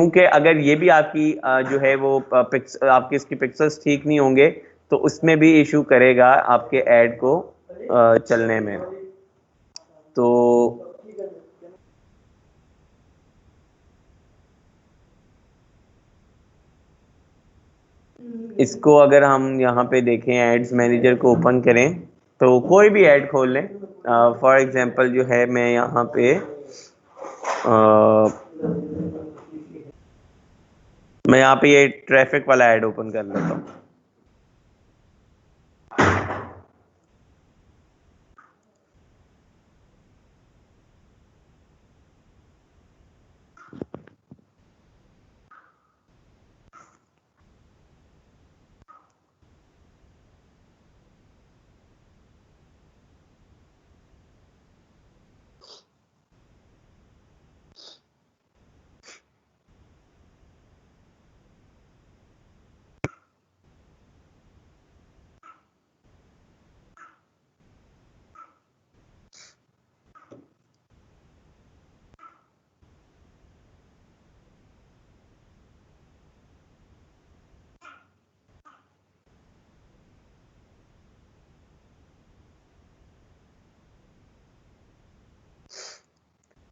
क्योंकि अगर ये भी आपकी जो है वो आपके इसकी पिक्सल्स ठीक नहीं होंगे तो उसमें भी इशू करेगा आपके ऐड को चलने में। तो इसको अगर हम यहाँ पे देखें, एड्स मैनेजर को ओपन करें तो कोई भी ऐड खोल लें। फॉर एग्जांपल जो है मैं यहाँ पे ये ट्रैफिक वाला ऐड ओपन कर लेता हूँ।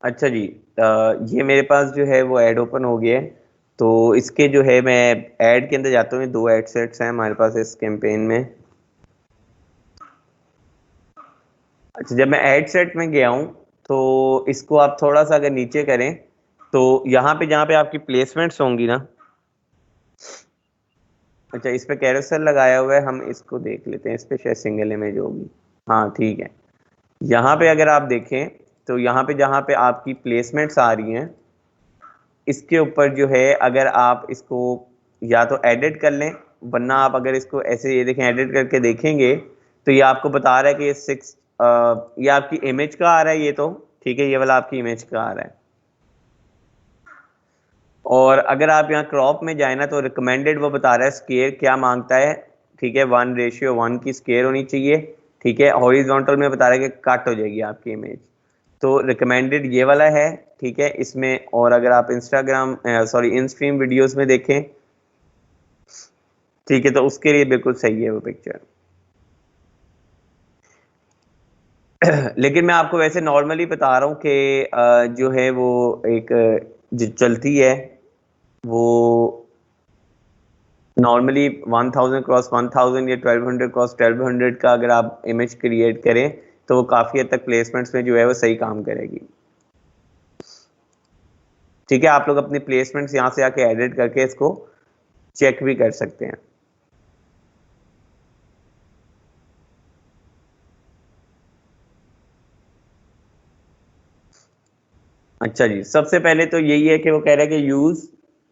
अच्छा जी, ये मेरे पास जो है वो ऐड ओपन हो गया है। तो इसके जो है मैं ऐड के अंदर जाता हूँ। 2 ऐड सेट्स हैं हमारे पास इस कैंपेन में। अच्छा, जब मैं ऐड सेट में गया हूँ तो इसको आप थोड़ा सा अगर नीचे करें तो यहाँ पे जहाँ पे आपकी प्लेसमेंट्स होंगी ना, अच्छा इस पे कैरोसेल लगाया हुआ है, हम इसको देख लेते हैं। इस पे शायद सिंगल इमेज होगी। हाँ ठीक है। यहाँ पे अगर आप देखें तो यहाँ पे जहाँ पे आपकी प्लेसमेंट्स आ रही हैं इसके ऊपर जो है अगर आप इसको या तो एडिट कर लें, वरना आप अगर इसको ऐसे ये देखें एडिट करके देखेंगे तो ये आपको बता रहा है कि ये 6 ये आपकी इमेज का आ रहा है। ये तो ठीक है, ये वाला आपकी इमेज का आ रहा है। और अगर आप यहाँ क्रॉप में जाए ना तो रिकमेंडेड वो बता रहा है स्केयर क्या मांगता है। ठीक है, 1:1 की स्केयर होनी चाहिए। ठीक है, हॉरिजॉन्टल में बता रहा है कि कट हो जाएगी आपकी इमेज। तो रिकमेंडेड ये वाला है। ठीक है इसमें। और अगर आप इंस्टाग्राम सॉरी इन स्ट्रीम वीडियोस में देखें, ठीक है, तो उसके लिए बिल्कुल सही है वो पिक्चर। लेकिन मैं आपको वैसे नॉर्मली बता रहा हूँ कि जो है वो एक जो चलती है वो नॉर्मली 1000 क्रॉस 1000 या 1200 क्रॉस 1200 का अगर आप इमेज क्रिएट करें तो वो काफ़ी हद तक प्लेसमेंट्स में जो है वो सही काम करेगी। ठीक है, आप लोग अपनी प्लेसमेंट्स यहाँ से आके एडिट करके इसको चेक भी कर सकते हैं। अच्छा जी, सबसे पहले तो यही है कि वो कह रहा है कि use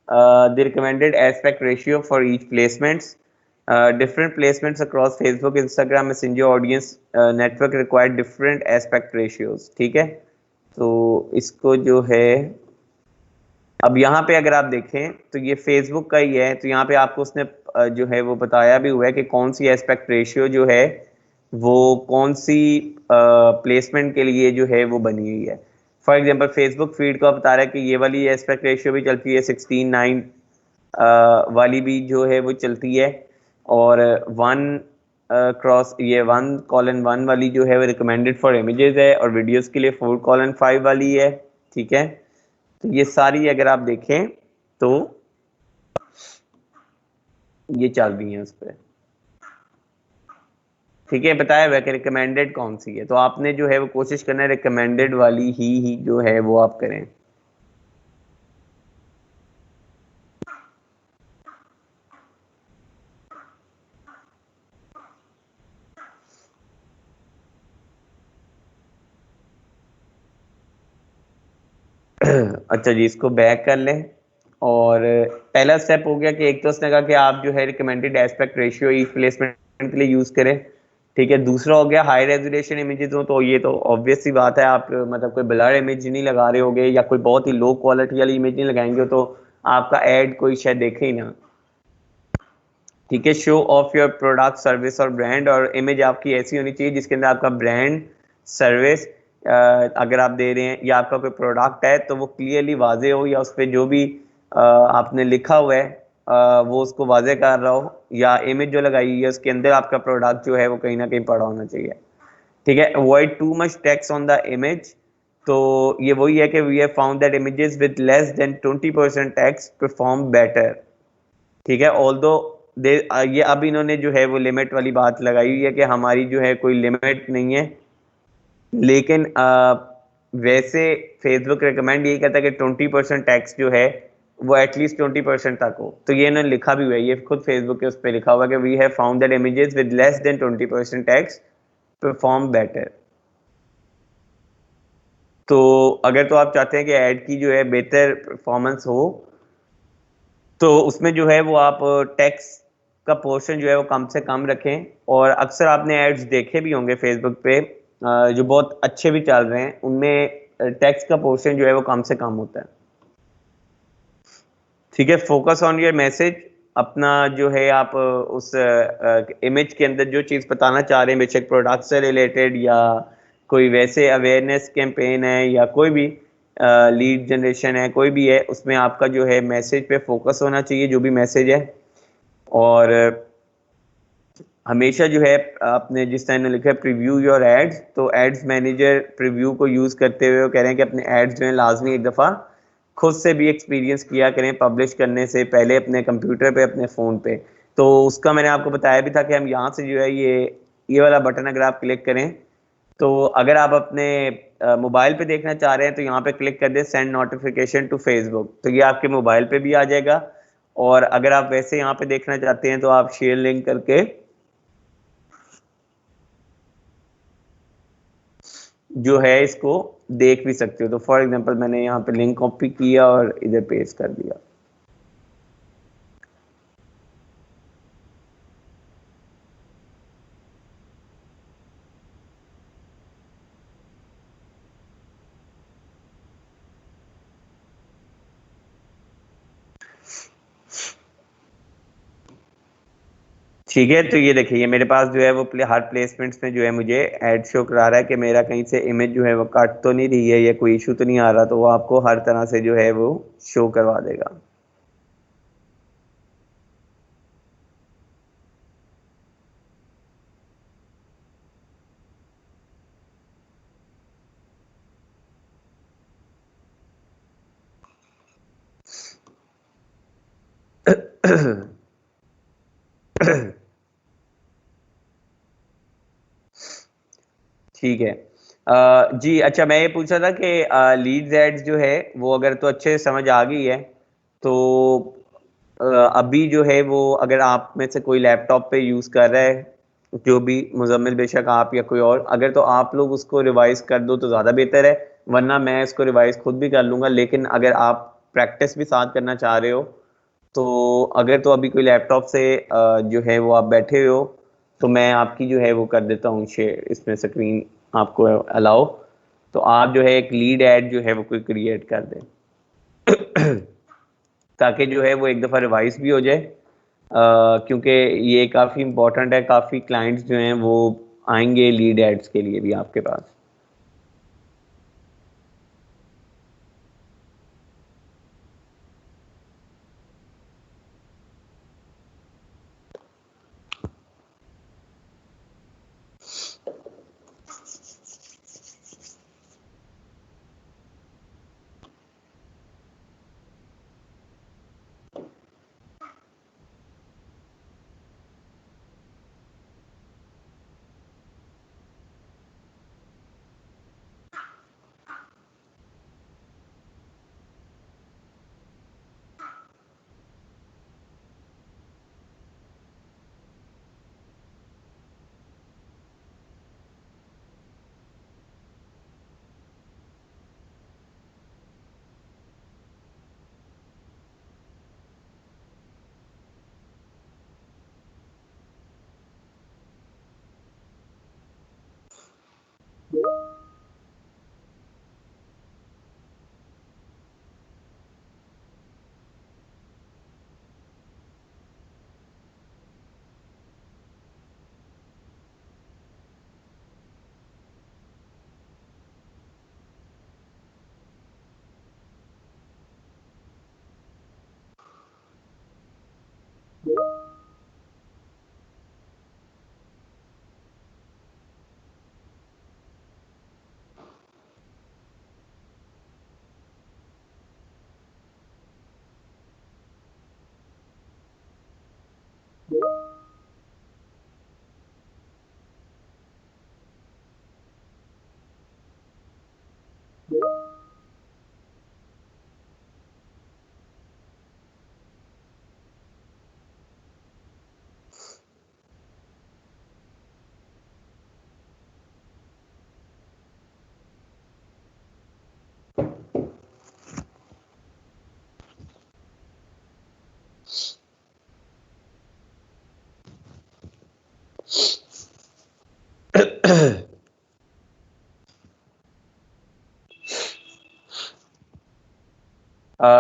the recommended aspect ratio for each placements, different placements across Facebook Instagram messenger audience network require different aspect ratios. ठीक है, तो इसको जो है अब यहाँ पे अगर आप देखें तो ये फेसबुक का ही है। तो यहाँ पे आपको उसने जो है वो बताया भी हुआ है कि कौन सी एस्पेक्ट रेशियो जो है वो कौन सी प्लेसमेंट के लिए जो है वो बनी हुई है। फॉर एग्जांपल फेसबुक फीड को बता रहा है कि ये वाली एस्पेक्ट रेशियो भी चलती है, 16:9 वाली भी जो है वो चलती है। और 1:1 वाली जो है वो रिकमेंडेड फॉर इमेजेस है, और वीडियोस के लिए 4:5 वाली है। ठीक है, तो ये सारी अगर आप देखें तो ये चल रही है उस पर। ठीक है, बताया हुआ कि रिकमेंडेड कौन सी है, तो आपने जो है वो कोशिश करना है रिकमेंडेड वाली ही जो है वो आप करें। अच्छा जी, इसको बैक कर लें। और पहला स्टेप हो गया कि एक तो उसने कहा कि आप जो है रिकमेंडेड एस्पेक्ट रेशियो इस प्लेसमेंट के लिए यूज करें। ठीक है, दूसरा हो गया हाई रेजोल्यूशन इमेजेस हो, तो ये तो ऑब्वियस सी बात है, आप मतलब कोई ब्लर इमेज नहीं लगा रहे होगे या कोई बहुत ही लो क्वालिटी वाली इमेज नहीं लगाएंगे तो आपका ऐड कोई शायद देखे ही ना। ठीक है, show off your product service और ब्रांड, और इमेज आपकी ऐसी होनी चाहिए जिसके अंदर आपका ब्रांड सर्विस अगर आप दे रहे हैं या आपका कोई प्रोडक्ट है तो वो क्लियरली वाजे हो, या उस पर जो भी आपने लिखा हुआ है वो उसको वाज़ेह कर रहा हो, या इमेज जो लगाई है उसके अंदर आपका प्रोडक्ट जो है वो कहीं ना कहीं पड़ा होना चाहिए। ठीक है, avoid too much text on the image. तो ये वही है कि we have found that images with less than 20% text perform better. ठीक है, ऑल्दो दे ये अब इन्होंने जो है वो लिमिट वाली बात लगाई हुई है कि हमारी जो है कोई लिमिट नहीं है, लेकिन वैसे फेसबुक रिकमेंड यही करता है कि 20% टैक्स जो है वो एटलीस्ट 20% तक हो। तो ये इन्होंने लिखा भी हुआ है, ये खुद फेसबुक के उस पर लिखा हुआ है कि we have found that images with less than 20% text perform better. तो अगर तो आप चाहते हैं कि ऐड की जो है बेहतर परफॉर्मेंस हो, तो उसमें जो है वो आप टैक्स का पोर्शन जो है वो कम से कम रखें। और अक्सर आपने एड्स देखे भी होंगे फेसबुक पे जो बहुत अच्छे भी चल रहे हैं, उनमें टैक्स का पोर्शन जो है वो कम से कम होता है। ठीक है, फोकस ऑन योर मैसेज। अपना जो है आप उस इमेज के अंदर जो चीज़ बताना चाह रहे हैं, बेशक प्रोडक्ट से रिलेटेड या कोई वैसे अवेयरनेस कैंपेन है या कोई भी लीड जनरेशन है, कोई भी है, उसमें आपका जो है मैसेज पे फोकस होना चाहिए, जो भी मैसेज है। और हमेशा जो है आपने जिस टाइम लिखा है प्रीव्यू योर एड्स, तो एड्स मैनेजर प्रीव्यू को यूज़ करते हुए वो कह रहे हैं कि अपने एड्स जो है लाजमी एक दफ़ा खुद से भी एक्सपीरियंस किया करें पब्लिश करने से पहले अपने कंप्यूटर पे, अपने फ़ोन पे। तो उसका मैंने आपको बताया भी था कि हम यहाँ से जो है ये वाला बटन अगर आप क्लिक करें, तो अगर आप अपने मोबाइल पे देखना चाह रहे हैं तो यहाँ पे क्लिक कर दें सेंड नोटिफिकेशन टू फेसबुक, तो ये आपके मोबाइल पे भी आ जाएगा। और अगर आप वैसे यहाँ पे देखना चाहते हैं तो आप शेयर लिंक करके जो है इसको देख भी सकते हो। तो फॉर एग्जांपल मैंने यहाँ पे लिंक कॉपी किया और इधर पेस्ट कर दिया। ठीक है, तो ये देखिए ये मेरे पास जो है वो हर प्लेसमेंट्स में जो है मुझे ऐड शो करा रहा है कि मेरा कहीं से इमेज जो है वो कट तो नहीं रही है या कोई इशू तो नहीं आ रहा, तो वो आपको हर तरह से जो है वो शो करवा देगा। ठीक है। जी अच्छा, मैं ये पूछ रहा था कि लीड्स एड्स जो है वो अगर तो अच्छे से समझ आ गई है, तो अभी जो है वो अगर आप में से कोई लैपटॉप पे यूज़ कर रहा है, जो भी मुजम्मिल, बेशक आप या कोई और, अगर तो आप लोग उसको रिवाइज कर दो तो ज़्यादा बेहतर है, वरना मैं इसको रिवाइज खुद भी कर लूँगा। लेकिन अगर आप प्रैक्टिस भी साथ करना चाह रहे हो, तो अगर तो अभी कोई लैपटॉप से जो है वो आप बैठे हुए हो, तो मैं आपकी जो है वो कर देता हूँ शेयर, इसमें स्क्रीन आपको अलाउ, तो आप जो है एक लीड ऐड जो है वो कोई क्रिएट कर दें ताकि जो है वो एक दफ़ा रिवाइज भी हो जाए। क्योंकि ये काफ़ी इंपॉर्टेंट है, काफ़ी क्लाइंट्स जो हैं वो आएंगे लीड एड्स के लिए भी आपके पास।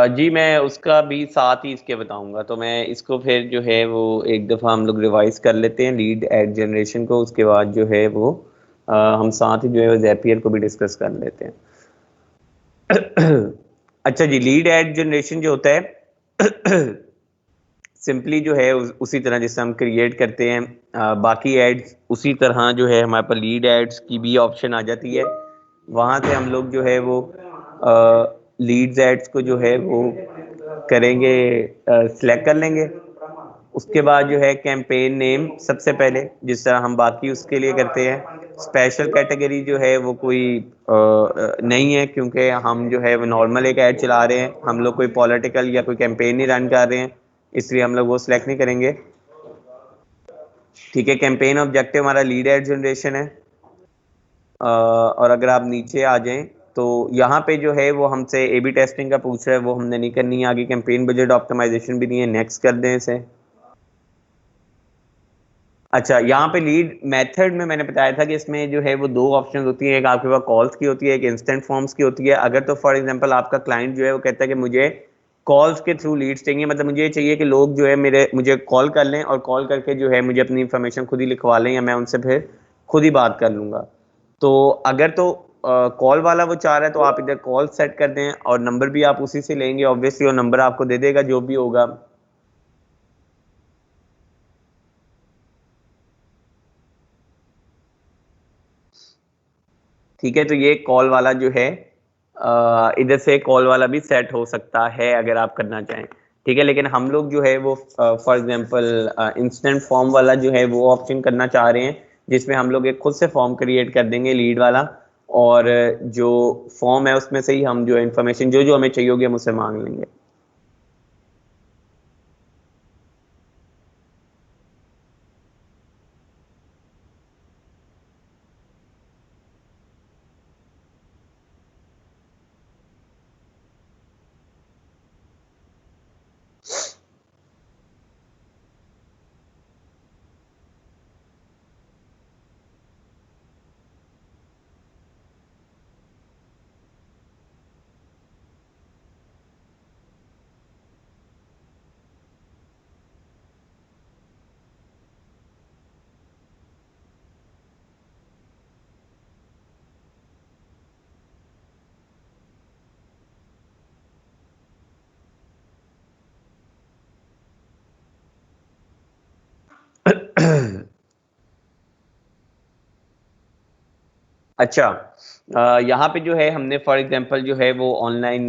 जी मैं उसका भी साथ ही इसके बताऊंगा, तो मैं इसको फिर जो है वो एक दफ़ा हम लोग रिवाइज कर लेते हैं लीड एड जनरेशन को, उसके बाद जो है वो हम साथ ही जो है ज़ैपियर को भी डिस्कस कर लेते हैं। अच्छा जी, लीड एड जनरेशन जो होता है सिंपली जो है उसी तरह जैसे हम क्रिएट करते हैं बाकी एड्स, उसी तरह जो है हमारे पास लीड एड्स की भी ऑप्शन आ जाती है। वहाँ से हम लोग जो है वो लीड्स एड्स को जो है वो करेंगे, सिलेक्ट कर लेंगे। उसके बाद जो है कैंपेन नेम सबसे पहले, जिस तरह हम बाकी उसके लिए करते हैं। स्पेशल कैटेगरी जो है वो कोई नहीं है, क्योंकि हम जो है वो नॉर्मल एक ऐड चला रहे हैं, हम लोग कोई पॉलिटिकल या कोई कैंपेन नहीं रन कर रहे हैं, इसलिए हम लोग वो सिलेक्ट नहीं करेंगे। ठीक है, कैंपेन ऑब्जेक्टिव हमारा लीड एड जनरेशन है। और अगर आप नीचे आ जाएं तो यहाँ पे जो है वो हमसे ए बी टेस्टिंग का पूछ रहा है, वो हमने नहीं करनी है। आगे कैंपेन बजट ऑप्टिमाइजेशन भी नहीं है, नेक्स्ट कर दें इसे। अच्छा, यहाँ पे लीड मेथड में मैंने बताया था कि इसमें जो है वो दो ऑप्शन होती है, एक आपके पास कॉल्स की होती है, एक इंस्टेंट फॉर्म्स की होती है। अगर तो फॉर एग्जांपल आपका क्लाइंट जो है वो कहता है कि मुझे कॉल्स के थ्रू लीड्स चाहिए, मतलब मुझे ये चाहिए कि लोग जो है मेरे मुझे कॉल कर लें और कॉल करके जो है मुझे अपनी इंफॉर्मेशन खुद ही लिखवा लें, या मैं उनसे फिर खुद ही बात कर लूंगा। तो अगर तो कॉल वाला वो चाह रहा है तो आप इधर कॉल सेट कर दें, और नंबर भी आप उसी से लेंगे ऑब्वियसली, और नंबर आपको दे देगा जो भी होगा। ठीक है, तो ये कॉल वाला जो है इधर से कॉल वाला भी सेट हो सकता है अगर आप करना चाहें। ठीक है, लेकिन हम लोग जो है वो फॉर एग्जांपल इंस्टेंट फॉर्म वाला जो है वो ऑप्शन करना चाह रहे हैं, जिसमें हम लोग एक खुद से फॉर्म क्रिएट कर देंगे लीड वाला, और जो फॉर्म है उसमें से ही हम जो इन्फॉर्मेशन जो जो हमें चाहिए होगी हम उससे मांग लेंगे। अच्छा, यहाँ पे जो है हमने फॉर एग्जांपल जो है वो ऑनलाइन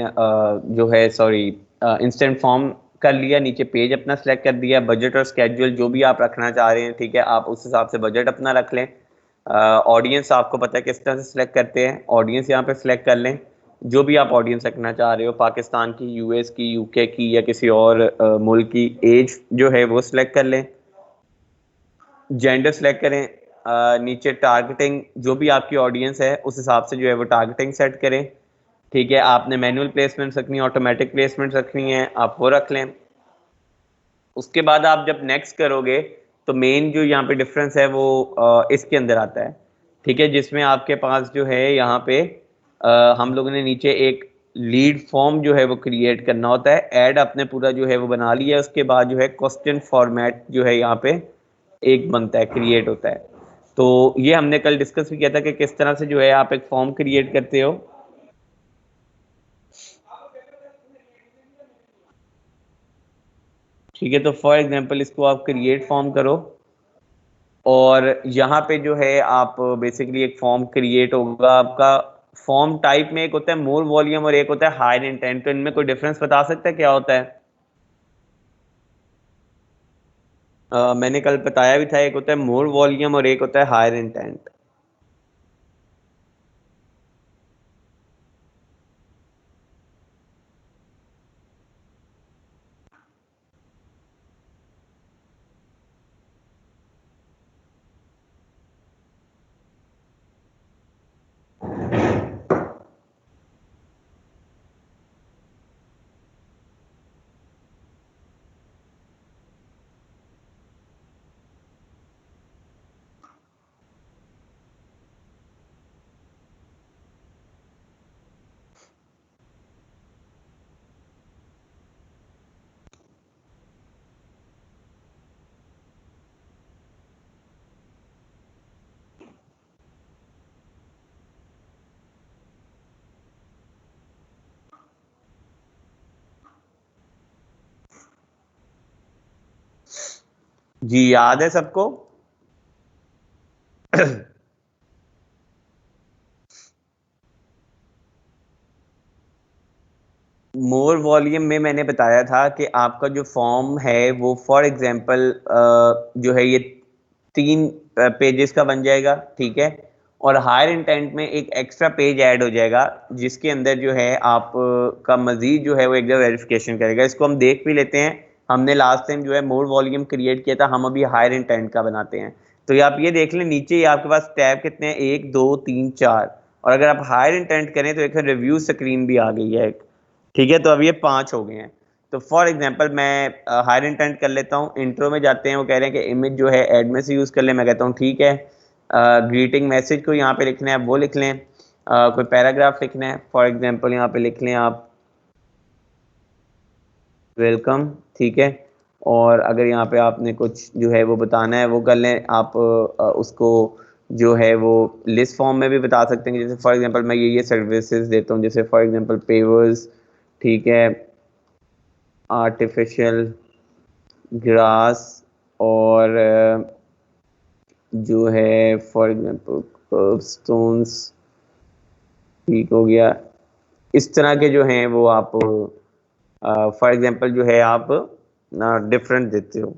जो है सॉरी इंस्टेंट फॉर्म कर लिया, नीचे पेज अपना सेलेक्ट कर दिया, बजट और स्केड्यूल जो भी आप रखना चाह रहे हैं, ठीक है, आप उस हिसाब से बजट अपना रख लें। ऑडियंस आपको पता है किस तरह से सिलेक्ट करते हैं, ऑडियंस यहाँ पे सिलेक्ट कर लें, जो भी आप ऑडियंस रखना चाह रहे हो, पाकिस्तान की, यूएस की, यूके की, या किसी और मुल्क की। एज जो है वो सिलेक्ट कर लें, जेंडर सेलेक्ट करें, नीचे टारगेटिंग जो भी आपकी ऑडियंस है उस हिसाब से जो है वो टारगेटिंग सेट करें। ठीक है, आपने मैनुअल प्लेसमेंट रखनी है, ऑटोमेटिक प्लेसमेंट रखनी है, आप वो रख लें। उसके बाद आप जब नेक्स्ट करोगे तो मेन जो यहाँ पे डिफरेंस है वो इसके अंदर आता है। ठीक है, जिसमें आपके पास जो है यहाँ पे हम लोगों ने नीचे एक लीड फॉर्म जो है वो क्रिएट करना होता है, ऐड आपने पूरा जो है वो बना लिया है, उसके बाद जो है क्वेश्चन फॉर्मेट जो है यहाँ पे एक बनता है, क्रिएट होता है। तो ये हमने कल डिस्कस भी किया था कि किस तरह से जो है आप एक फॉर्म क्रिएट करते हो। ठीक है, तो फॉर एग्जांपल इसको आप क्रिएट फॉर्म करो और यहाँ पे जो है आप बेसिकली एक फॉर्म क्रिएट होगा आपका। फॉर्म टाइप में एक होता है मोर वॉल्यूम और एक होता है हायर इंटेंट, तो इनमें कोई डिफरेंस बता सकता है क्या होता है? मैंने कल बताया भी था, एक होता है मोर वॉल्यूम और एक होता है हायर इंटेंट। जी याद है सबको? मोर वॉल्यूम में मैंने बताया था कि आपका जो फॉर्म है वो फॉर एग्जांपल जो है ये 3 पेजेस का बन जाएगा, ठीक है। और हायर इंटेंट में एक एक्स्ट्रा पेज ऐड हो जाएगा जिसके अंदर जो है आप का मजीद जो है वो एक वेरिफिकेशन करेगा। इसको हम देख भी लेते हैं। हमने लास्ट टाइम जो है मोर वॉल्यूम क्रिएट किया था, हम अभी हायर इंटेंट का बनाते हैं। तो ये आप ये देख लें, नीचे ही आपके पास टैब कितने हैं, 1 2 3 4। और अगर आप हायर इंटेंट करें तो एक रिव्यू स्क्रीन भी आ गई है एक, ठीक है। तो अब ये 5 हो गए हैं। तो फॉर एग्जांपल मैं हायर इंटेंट कर लेता हूँ। इंट्रो में जाते हैं, वो कह रहे हैं कि इमेज जो है एड में से यूज़ कर ले। मैं कहता हूँ ठीक है। ग्रीटिंग मैसेज को यहाँ पे लिखना है वो लिख लें। कोई पैराग्राफ लिखना है, फॉर एग्जांपल यहाँ पे लिख लें आप वेलकम, ठीक है। और अगर यहाँ पे आपने कुछ जो है वो बताना है वो कर लें आप। उसको जो है वो लिस्ट फॉर्म में भी बता सकते हैं, जैसे फॉर एग्जांपल मैं ये सर्विसेज देता हूँ, जैसे फॉर एग्जांपल पेवर्स, ठीक है, आर्टिफिशियल ग्रास, और जो है फॉर एग्जांपल स्टोन्स, ठीक हो गया। इस तरह के जो हैं वो आप फॉर एग्जांपल जो है आप डिफरेंट देते हो।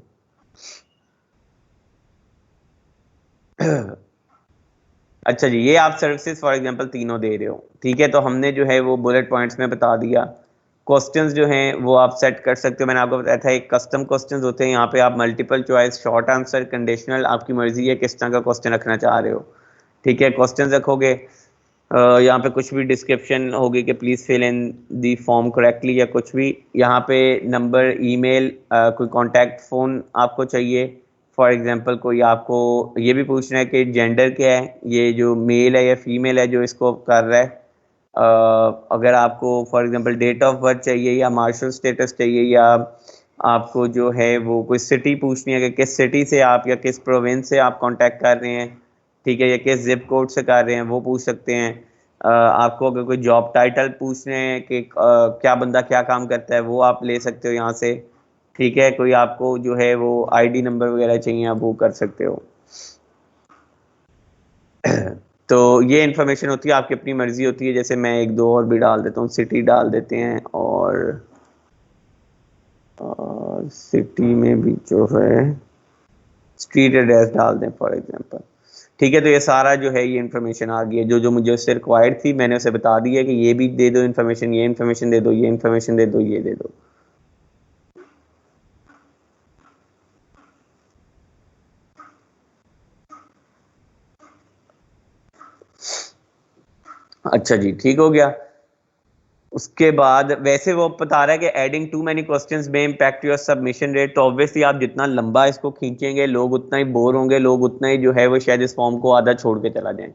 अच्छा जी, ये आप सर्विसेज फॉर एग्जांपल तीनों दे रहे हो, ठीक है। तो हमने जो है वो बुलेट पॉइंट्स में बता दिया। क्वेश्चंस जो हैं वो आप सेट कर सकते हो। मैंने आपको बताया था एक कस्टम क्वेश्चंस होते हैं, यहाँ पे आप multiple choice, short answer, conditional, आपकी मर्जी है किस तरह का क्वेश्चन रखना चाह रहे हो, ठीक है। क्वेश्चन रखोगे, यहाँ पे कुछ भी डिस्क्रिप्शन होगी कि please fill in the form correctly या कुछ भी। यहाँ पे नंबर, ईमेल, कोई कांटेक्ट फ़ोन आपको चाहिए। फॉर एग्जांपल कोई आपको ये भी पूछना है कि जेंडर क्या है, ये जो मेल है या फीमेल है जो इसको कर रहा है। अगर आपको for example date of birth चाहिए या मार्शल स्टेटस चाहिए, या आपको जो है वो कोई सिटी पूछनी है कि किस सिटी से आप या किस प्रोविंस से आप कांटेक्ट कर रहे हैं, ठीक है, या किस जिप कोड से कर रहे हैं, वो पूछ सकते हैं। आपको अगर कोई जॉब टाइटल पूछने हैं कि क्या बंदा क्या काम करता है, वो आप ले सकते हो यहाँ से, ठीक है। कोई आपको जो है वो आईडी नंबर वगैरह चाहिए, आप वो कर सकते हो। तो ये इन्फॉर्मेशन होती है, आपकी अपनी मर्जी होती है। जैसे मैं एक दो और भी डाल देता हूँ, सिटी डाल देते हैं, और सिटी में भी जो है स्ट्रीट एड्रेस डाल दें फॉर एग्जांपल, ठीक है। तो ये सारा जो है ये इन्फॉर्मेशन आ गई है जो जो मुझे उससे रिक्वायर्ड थी, मैंने उसे बता दी है कि ये भी दे दो इन्फॉर्मेशन, ये इन्फॉर्मेशन दे दो, ये इन्फॉर्मेशन दे दो, ये दे दो। अच्छा जी, ठीक हो गया। उसके बाद वैसे वो बता रहा है कि एडिंग टू मेनी क्वेश्चंस में इम्पैक्ट योर सबमिशन रेट। तो ऑब्वियसली आप जितना लंबा इसको खींचेंगे लोग उतना ही बोर होंगे, लोग उतना ही जो है वो शायद इस फॉर्म को आधा छोड़ के चला जाए।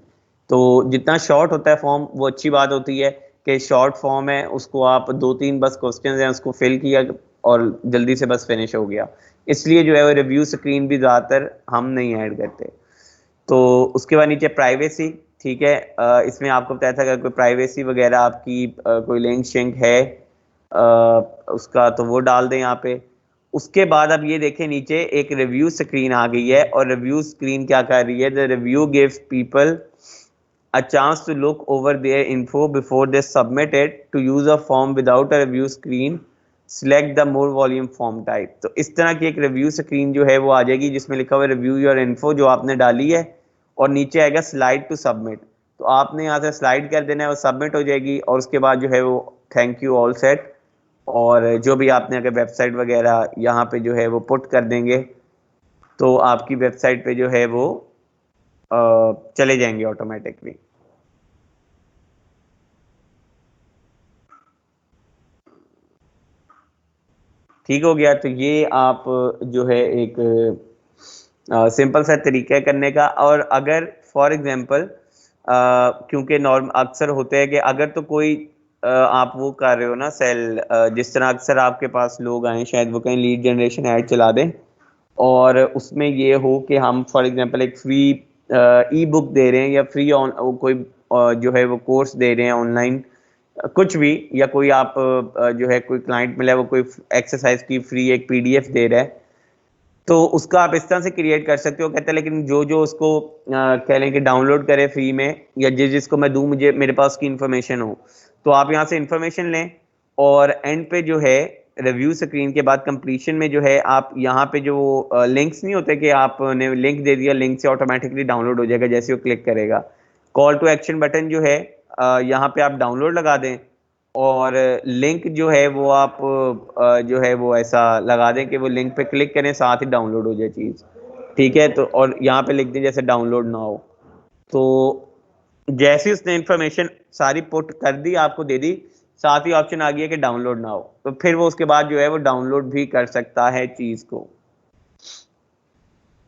तो जितना शॉर्ट होता है फॉर्म वो अच्छी बात होती है कि शॉर्ट फॉर्म है, उसको आप 2 3 बस क्वेश्चंस हैं उसको फिल किया और जल्दी से बस फिनिश हो गया। इसलिए जो है वो रिव्यू स्क्रीन भी ज़्यादातर हम नहीं ऐड करते। तो उसके बाद नीचे प्राइवेसी, ठीक है। इसमें आपको बताया था अगर कोई प्राइवेसी वगैरह आपकी कोई लिंक शिंक है उसका, तो वो डाल दें यहाँ पे। उसके बाद अब ये देखें नीचे एक रिव्यू स्क्रीन आ गई है, और रिव्यू स्क्रीन क्या कर रही है, the review gives people a chance to look over their info before they submit it. To use a form without a review screen, select the more volume form type. तो इस तरह की एक review screen जो है वो आ जाएगी, जिसमें लिखा हुआ है रिव्यू योर इन्फो जो आपने डाली है, और नीचे आएगा स्लाइड टू सबमिट। तो आपने यहाँ से स्लाइड कर देना है, वो सबमिट हो जाएगी, और उसके बाद जो है वो थैंक यू ऑल सेट, और जो भी आपने अगर वेबसाइट वगैरह यहाँ पे जो है वो पुट कर देंगे, तो आपकी वेबसाइट पे जो है वो चले जाएंगे ऑटोमेटिकली। ठीक हो गया। तो ये आप जो है एक सिंपल सा तरीका है करने का। और अगर फॉर एग्जांपल क्योंकि नॉर्म अक्सर होते हैं कि अगर तो कोई आप वो कर रहे हो ना सेल, जिस तरह अक्सर आपके पास लोग आए शायद वो कहीं लीड जनरेशन ऐड चला दें, और उसमें ये हो कि हम फॉर एग्जांपल एक फ्री ई बुक दे रहे हैं, या फ्री ऑन कोई जो है वो कोर्स दे रहे हैं ऑनलाइन, कुछ भी, या कोई आप जो है कोई क्लाइंट मिला है वो कोई एक्सरसाइज की फ्री एक पीडीएफ दे रहा है, तो उसका आप इस तरह से क्रिएट कर सकते हो। कहते हैं लेकिन जो जो उसको कह लें कि डाउनलोड करे फ्री में, या जिसको मैं दूं मुझे मेरे पास उसकी इन्फॉर्मेशन हो, तो आप यहाँ से इन्फॉर्मेशन लें, और एंड पे जो है रिव्यू स्क्रीन के बाद कंप्लीशन में जो है आप यहाँ पे जो लिंक्स नहीं होते कि आपने लिंक दे दिया, लिंक से ऑटोमेटिकली डाउनलोड हो जाएगा जैसे वो क्लिक करेगा, कॉल टू एक्शन बटन जो है यहाँ पे आप डाउनलोड लगा दें, और लिंक जो है वो आप जो है वो ऐसा लगा दें कि वो लिंक पे क्लिक करें साथ ही डाउनलोड हो जाए चीज़। ठीक है, तो और यहाँ पे लिख दें जैसे डाउनलोड ना हो, तो जैसे उसने इंफॉर्मेशन सारी पुट कर दी आपको दे दी, साथ ही ऑप्शन आ गया कि डाउनलोड ना हो, तो फिर वो उसके बाद जो है वो डाउनलोड भी कर सकता है चीज़ को।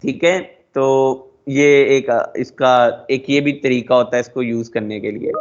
ठीक है, तो ये एक इसका एक ये भी तरीका होता है इसको यूज करने के लिए।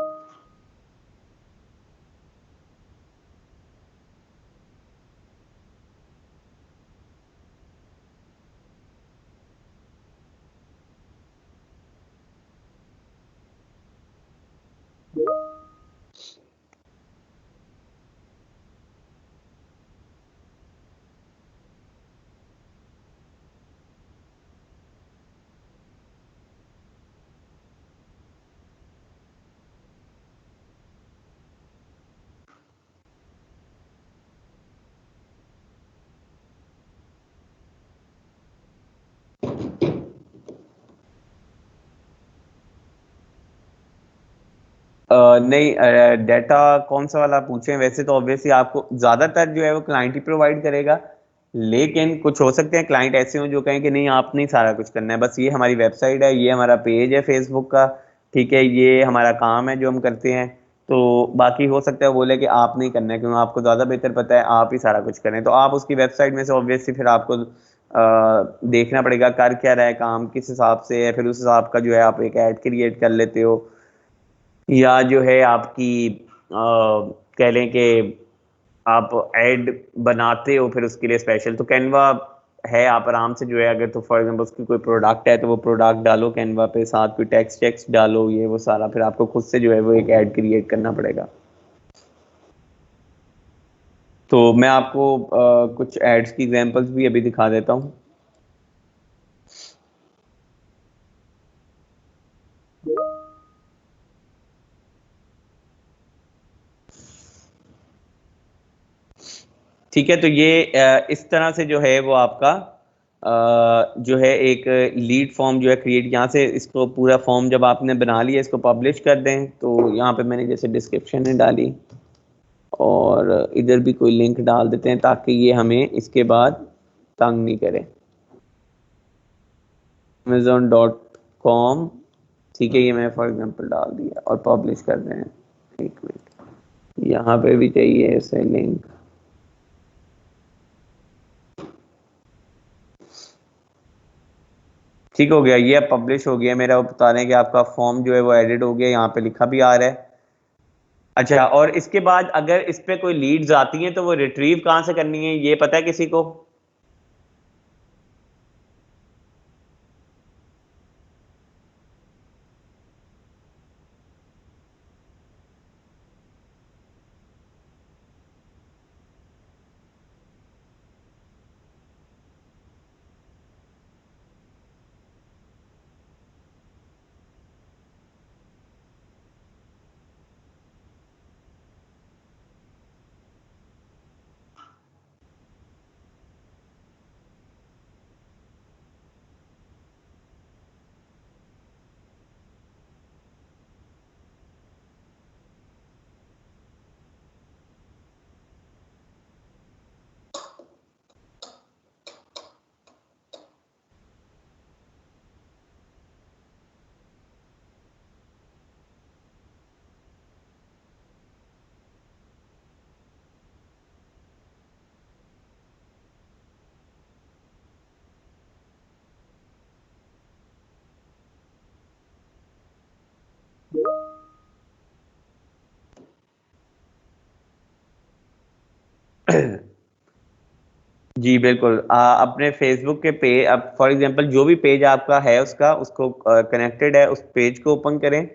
नहीं, डाटा कौन सा वाला पूछें, वैसे तो ऑब्वियसली आपको ज्यादातर जो है वो क्लाइंट ही प्रोवाइड करेगा, लेकिन कुछ हो सकते हैं क्लाइंट ऐसे हो जो कहें कि नहीं आप नहीं सारा कुछ करना है, बस ये हमारी वेबसाइट है, ये हमारा पेज है फेसबुक का, ठीक है, ये हमारा काम है जो हम करते हैं, तो बाकी हो सकता है वो बोले कि आप नहीं करना है क्योंकि आपको ज़्यादा बेहतर पता है, आप ही सारा कुछ करें, तो आप उसकी वेबसाइट में से ऑब्वियसली फिर आपको देखना पड़ेगा कर क्या रहा है काम, किस हिसाब से है, फिर उस हिसाब का जो है आप एक ऐड क्रिएट कर लेते हो, या जो है आपकी कह लें कि आप ऐड बनाते हो फिर उसके लिए स्पेशल, तो कैनवा है, आप आराम से जो है अगर तो फॉर एग्जांपल उसकी कोई प्रोडक्ट है तो वो प्रोडक्ट डालो कैनवा पे, साथ कोई टेक्स्ट टेक्स्ट डालो, ये वो सारा फिर आपको खुद से जो है वो एक ऐड क्रिएट करना पड़ेगा। तो मैं आपको कुछ एड्स की एग्जांपल्स भी अभी दिखा देता हूँ। ठीक है, तो ये इस तरह से जो है वो आपका जो है एक लीड फॉर्म जो है क्रिएट, यहाँ से इसको पूरा फॉर्म जब आपने बना लिया इसको पब्लिश कर दें, तो यहाँ पे मैंने जैसे डिस्क्रिप्शन में डाली, और इधर भी कोई लिंक डाल देते हैं ताकि ये हमें इसके बाद तंग नहीं करे। amazon.com, ठीक है, ये मैं फॉर एग्जांपल डाल दिया और पब्लिश कर रहे हैं। एक मिनट, यहाँ पे भी चाहिए ऐसे लिंक। ठीक हो गया, ये अब पब्लिश हो गया मेरा, वो बता रहे हैं कि आपका फॉर्म जो है वो एडिट हो गया, यहाँ पे लिखा भी आ रहा है। अच्छा, और इसके बाद अगर इस पे कोई लीड्स आती हैं तो वो रिट्रीव कहाँ से करनी है, ये पता है किसी को? जी बिल्कुल, अपने फेसबुक के पेज, अब फॉर एग्जांपल जो भी पेज आपका है उसका, उसको कनेक्टेड है, उस पेज को ओपन करें।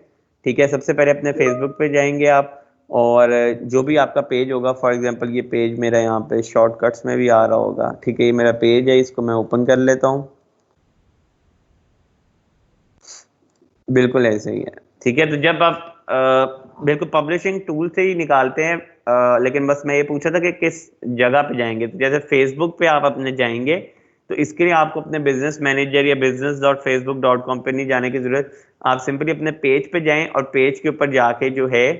ठीक है, सबसे पहले अपने फेसबुक पे जाएंगे आप, और जो भी आपका पेज होगा, फॉर एग्जांपल ये पेज मेरा यहाँ पे शॉर्टकट्स में भी आ रहा होगा। ठीक है, ये मेरा पेज है, इसको मैं ओपन कर लेता हूँ। बिल्कुल ऐसे ही है। ठीक है, तो जब आप बिल्कुल पब्लिशिंग टूल से ही निकालते हैं, लेकिन बस मैं ये पूछा था कि किस जगह पे जाएंगे। तो जैसे फेसबुक पे आप अपने जाएंगे, तो इसके लिए आपको अपने बिजनेस मैनेजर या business.facebook.com पे नहीं जाने की जरूरत। आप सिंपली अपने पेज पे जाएं और पेज के ऊपर जाके जो है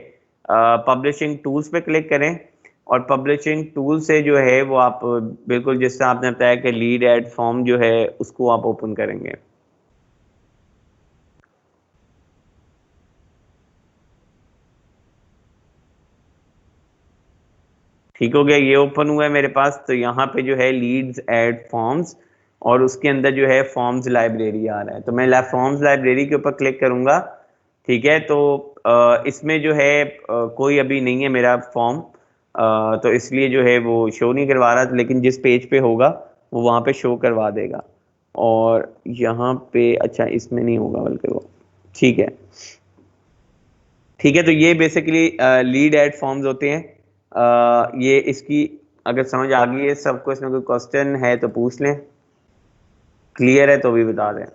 पब्लिशिंग टूल्स पे क्लिक करें, और पब्लिशिंग टूल से जो है वो आप बिल्कुल जिस तरह आपने बताया कि लीड एड फॉर्म जो है उसको आप ओपन करेंगे। ठीक हो गया, ये ओपन हुआ है मेरे पास। तो यहाँ पे जो है लीड्स एड फॉर्म्स, और उसके अंदर जो है फॉर्म्स लाइब्रेरी आ रहा है, तो मैं फॉर्म्स लाइब्रेरी के ऊपर क्लिक करूंगा। ठीक है, तो इसमें जो है कोई अभी नहीं है मेरा फॉर्म, तो इसलिए जो है वो शो नहीं करवा रहा, लेकिन जिस पेज पे होगा वो वहाँ पे शो करवा देगा। और यहाँ पे अच्छा इसमें नहीं होगा बल्कि वो, ठीक है। ठीक है, तो ये बेसिकली लीड एड फॉर्म्स होते हैं। ये इसकी अगर समझ आ गई है सबको, इसमें कोई क्वेश्चन है तो पूछ लें, क्लियर है तो भी बता दें।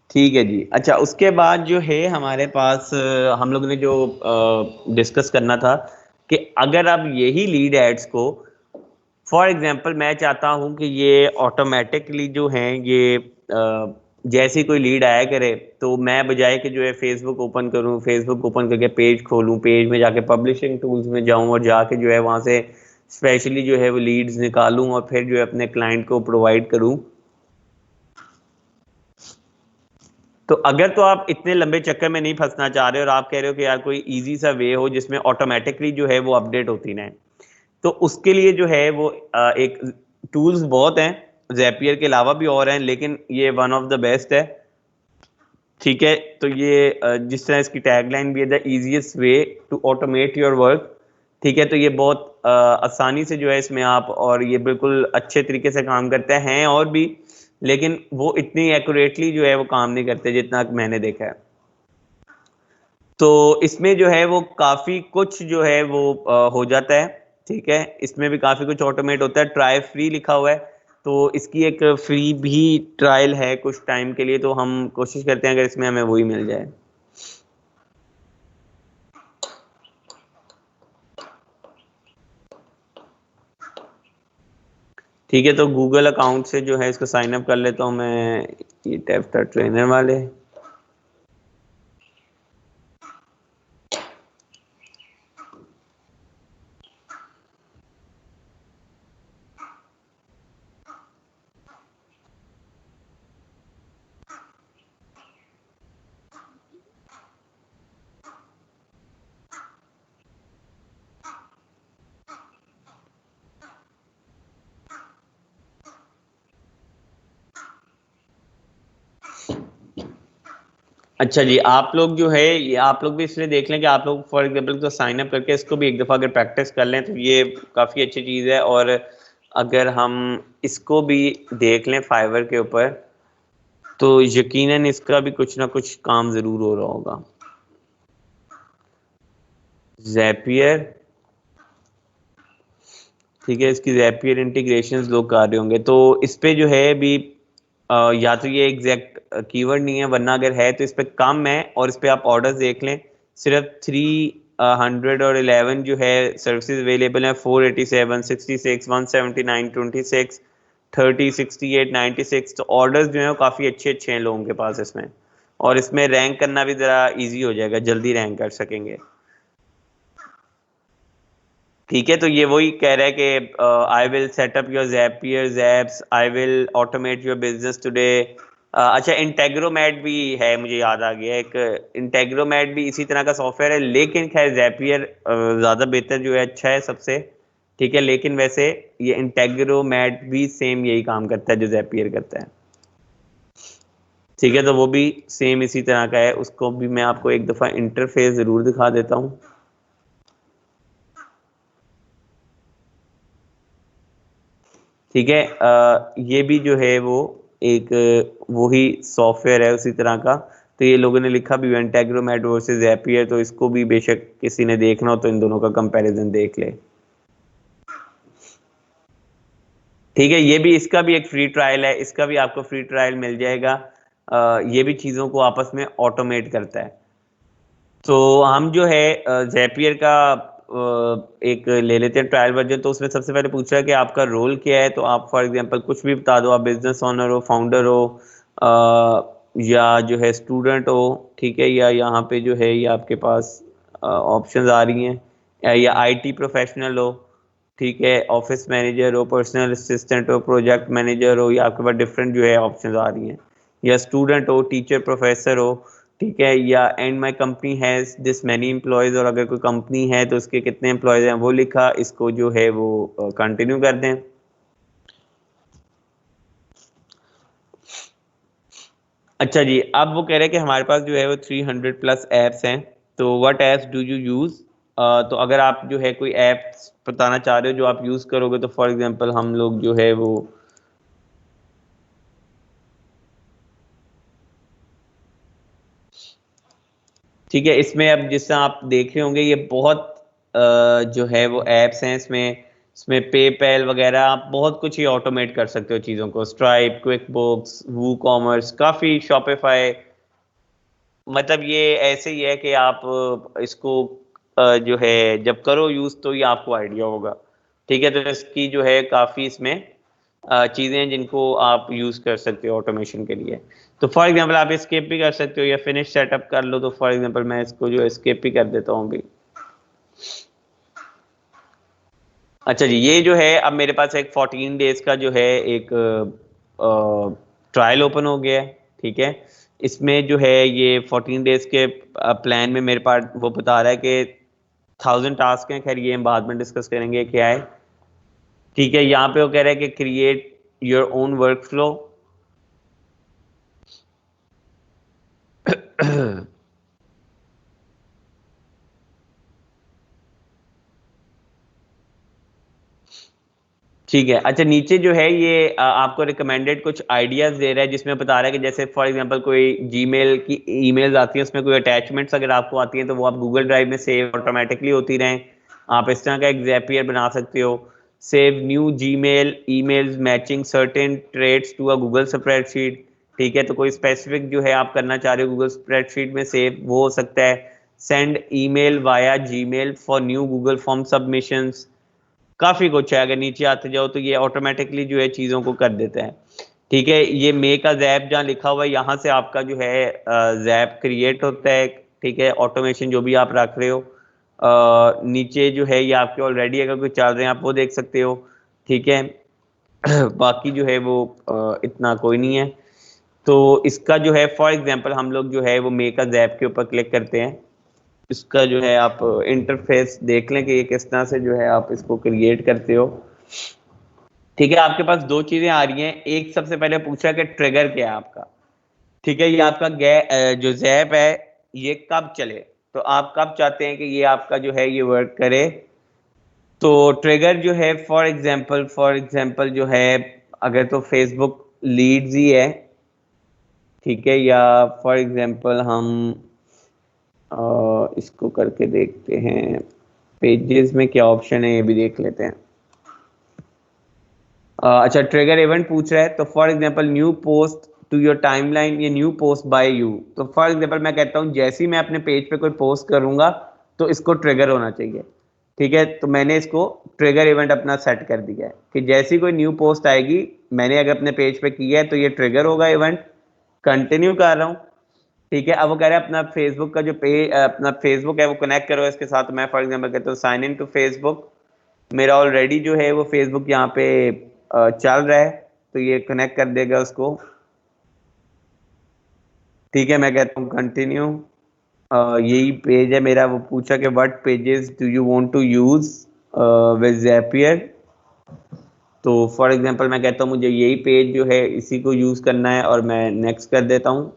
ठीक है जी। अच्छा, उसके बाद जो है हमारे पास हम लोग ने जो डिस्कस करना था कि अगर आप यही लीड एड्स को, फॉर एग्जांपल मैं चाहता हूं कि ये ऑटोमेटिकली जो हैं ये जैसे ही कोई लीड आया करे, तो मैं बजाय कि जो है फेसबुक ओपन करूं, फेसबुक ओपन करके पेज खोलूं, पेज में जाके पब्लिशिंग टूल्स में जाऊं और जाके जो है वहां से स्पेशली जो है वो लीड्स निकालूं और फिर जो है अपने क्लाइंट को प्रोवाइड करूं। तो अगर तो आप इतने लंबे चक्कर में नहीं फंसना चाह रहे और आप कह रहे हो कि यार कोई इजी सा वे हो जिसमें ऑटोमेटिकली जो है वो अपडेट होती रहे, तो उसके लिए जो है वो एक टूल्स बहुत हैं, ज़ैपियर के अलावा भी और हैं, लेकिन ये वन ऑफ द बेस्ट है। ठीक है, तो ये जिस तरह इसकी टैगलाइन भी है, the easiest way to automate your work. ठीक है, तो ये बहुत आसानी से जो है इसमें आप, और ये बिल्कुल अच्छे तरीके से काम करते हैं और भी, लेकिन वो इतनी एक्यूरेटली जो है वो काम नहीं करते जितना कि मैंने देखा है। तो इसमें जो है वो काफी कुछ जो है वो हो जाता है। ठीक है, इसमें भी काफी कुछ ऑटोमेट होता है। ट्राई फ्री लिखा हुआ है, तो इसकी एक फ्री भी ट्रायल है कुछ टाइम के लिए, तो हम कोशिश करते हैं अगर इसमें हमें वही मिल जाए। ठीक है, तो गूगल अकाउंट से जो है इसको साइन अप कर लेता हूँ मैं, ये टैप ट्रेनर वाले। अच्छा जी, आप लोग जो है ये आप लोग भी इसलिए देख लें कि आप लोग फॉर एग्जांपल तो साइन अप करके इसको भी एक दफ़ा अगर प्रैक्टिस कर लें तो ये काफ़ी अच्छी चीज़ है। और अगर हम इसको भी देख लें फाइवर के ऊपर, तो यकीनन इसका भी कुछ ना कुछ काम ज़रूर हो रहा होगा। ज़ैपियर, ठीक है, इसकी ज़ैपियर इंटीग्रेशंस लोग कर रहे होंगे, तो इस पे जो है भी या तो ये एग्जैक्ट कीवर्ड नहीं है, वरना अगर है तो इस पे कम है, और इस पे आप ऑर्डर्स देख लें, सिर्फ 311 जो है सर्विसेज अवेलेबल हैं। 487, 66, 179, 26, 30, 68, 96, तो ऑर्डर्स जो हैं वो काफ़ी अच्छे अच्छे हैं लोगों के पास इसमें। और इसमें रैंक करना भी जरा इजी हो जाएगा, जल्दी रैंक कर सकेंगे। ठीक है, तो ये वही कह रहा है कि I will setup your Zapier apps, I will automate your business today. अच्छा, इंटेग्रोमैट भी है, मुझे याद आ गया, एक इंटेग्रोमैट भी इसी तरह का सॉफ्टवेयर है, लेकिन खैर ज़ैपियर ज़्यादा बेहतर जो है, अच्छा है सबसे। ठीक है, लेकिन वैसे ये इंटेग्रोमैट भी सेम यही काम करता है जो ज़ैपियर करता है। ठीक है, तो वो भी सेम इसी तरह का है, उसको भी मैं आपको एक दफ़ा इंटरफेस ज़रूर दिखा देता हूँ। ठीक है, ये भी जो है वो एक वही सॉफ्टवेयर है उसी तरह का। तो ये लोगों ने लिखा भी इंटेग्रोमैट वर्सेस ज़ैपियर, तो इसको भी बेशक किसी ने देखना हो तो इन दोनों का कंपैरिजन देख ले। ठीक है, ये भी, इसका भी एक फ्री ट्रायल है, इसका भी आपको फ्री ट्रायल मिल जाएगा। ये भी चीज़ों को आपस में ऑटोमेट करता है। तो हम जो है ज़ैपियर का एक ले लेते हैं ट्रायल वर्जन। तो उसमें सबसे पहले पूछ रहा है कि आपका रोल क्या है, तो आप फॉर एग्जांपल कुछ भी बता दो, आप बिजनेस ओनर हो, फाउंडर हो, या जो है स्टूडेंट हो। ठीक है, या यहाँ पे जो है ये आपके पास ऑप्शंस आ रही हैं, या आईटी प्रोफेशनल हो। ठीक है, ऑफिस मैनेजर हो, पर्सनल असिस्टेंट हो, प्रोजेक्ट मैनेजर हो, या आपके पास डिफरेंट जो है ऑप्शंस आ रही हैं, या स्टूडेंट हो, टीचर, प्रोफेसर हो। ठीक है, या and my company has this many employees, और अगर कोई कंपनी है तो उसके कितने एम्प्लॉयज़ हैं वो लिखा, इसको जो है वो कंटिन्यू कर दें। अच्छा जी, अब वो कह रहे हैं कि हमारे पास जो है वो 300 प्लस ऐप्स हैं, तो what apps do you use. तो अगर आप जो है कोई ऐप बताना चाह रहे हो जो आप यूज़ करोगे, तो फॉर एग्जांपल हम लोग जो है वो ठीक है, इसमें अब जिससे आप देख रहे होंगे ये बहुत जो है वो ऐप्स हैं, इसमें इसमें पेपैल वगैरह, आप बहुत कुछ ही ऑटोमेट कर सकते हो चीज़ों को, स्ट्राइप, क्विक बुक्स, वू कॉमर्स, काफ़ी, शॉपिफाई। मतलब ये ऐसे ही है कि आप इसको जो है जब करो यूज़ तो ये आपको आइडिया होगा। ठीक है, तो इसकी जो है काफ़ी इसमें चीज़ें हैं जिनको आप यूज़ कर सकते हो ऑटोमेशन के लिए। तो फॉर एग्जांपल आप स्किप भी कर सकते हो या फिनिश सेटअप कर लो। तो फॉर एग्जांपल मैं इसको जो है स्किप भी कर देता हूँ अभी। अच्छा जी, ये जो है अब मेरे पास एक 14 डेज का जो है एक ट्रायल ओपन हो गया है। ठीक है, इसमें जो है ये 14 डेज के प्लान में मेरे पास वो बता रहा है कि 1000 टास्क हैं। खैर ये हम बाद में डिस्कस करेंगे क्या है। ठीक है, यहाँ पे वो कह रहा है कि create your own work flow. ठीक है, अच्छा नीचे जो है ये आपको रिकमेंडेड कुछ आइडियाज दे रहा है, जिसमें बता रहा है कि जैसे फॉर एग्जांपल कोई जीमेल की ईमेल्स आती हैं, उसमें कोई अटैचमेंट्स अगर आपको आती हैं तो वो आप गूगल ड्राइव में सेव ऑटोमेटिकली होती रहें। आप इस तरह का एक ज़ैपियर बना सकते हो। Save new Gmail emails matching certain traits to a Google spreadsheet. ठीक है, तो कोई स्पेसिफिक जो है आप करना चाह रहे हो गूगल स्प्रेडशीट में सेव, वो हो सकता है। Send email via Gmail for new Google form submissions. काफ़ी कुछ है, अगर नीचे आते जाओ तो ये ऑटोमेटिकली जो है चीज़ों को कर देता है। ठीक है, ये मेक अ ज़ैप जहाँ लिखा हुआ है, यहाँ से आपका जो है ज़ैप क्रिएट होता है। ठीक है, ऑटोमेशन जो भी आप रख रहे हो, नीचे जो है ये आपके ऑलरेडी अगर कोई चल रहे हैं आप वो देख सकते हो। ठीक है, बाकी जो है वो इतना कोई नहीं है। तो इसका जो है फॉर एग्जांपल हम लोग जो है वो मेक अ ज़ैप के ऊपर क्लिक करते हैं। इसका जो है आप इंटरफेस देख लें कि ये किस तरह से जो है आप इसको क्रिएट करते हो। ठीक है, आपके पास दो चीजें आ रही हैं। एक सबसे पहले पूछा कि ट्रिगर क्या है आपका। ठीक है, ये आपका जो ज़ैप है ये कब चले, तो आप कब चाहते हैं कि ये आपका जो है ये वर्क करे। तो ट्रिगर जो है फॉर एग्जांपल जो है अगर तो फेसबुक लीड्स ही है। ठीक है, या फॉर एग्जांपल हम इसको करके देखते हैं, पेजेस में क्या ऑप्शन है ये भी देख लेते हैं। अच्छा, ट्रिगर इवेंट पूछ रहा है, तो for example new post to your timeline, ये न्यू पोस्ट बाय यू। तो फॉर एग्जांपल मैं कहता हूँ जैसे ही मैं अपने पेज पे कोई पोस्ट करूंगा तो इसको ट्रिगर होना चाहिए। ठीक है, तो मैंने इसको ट्रिगर इवेंट अपना सेट कर दिया है कि जैसी कोई न्यू पोस्ट आएगी, मैंने अगर अपने पेज पे किया है तो ये ट्रिगर होगा इवेंट। कंटिन्यू कर रहा हूँ। ठीक है, अब वो कह रहा है अपना फेसबुक का जो पेज, अपना फेसबुक है वो कनेक्ट करो इसके साथ। मैं फॉर एग्जांपल कहता हूँ साइन इन टू फेसबुक। मेरा ऑलरेडी जो है वो फेसबुक यहाँ पे चल रहा है, तो ये कनेक्ट कर देगा उसको। ठीक है, मैं कहता हूँ कंटिन्यू। यही पेज है मेरा। वो पूछा कि what pages do you want to use with Zapier. तो फॉर एग्जांपल मैं कहता हूँ मुझे यही पेज जो है इसी को यूज करना है, और मैं नेक्स्ट कर देता हूँ।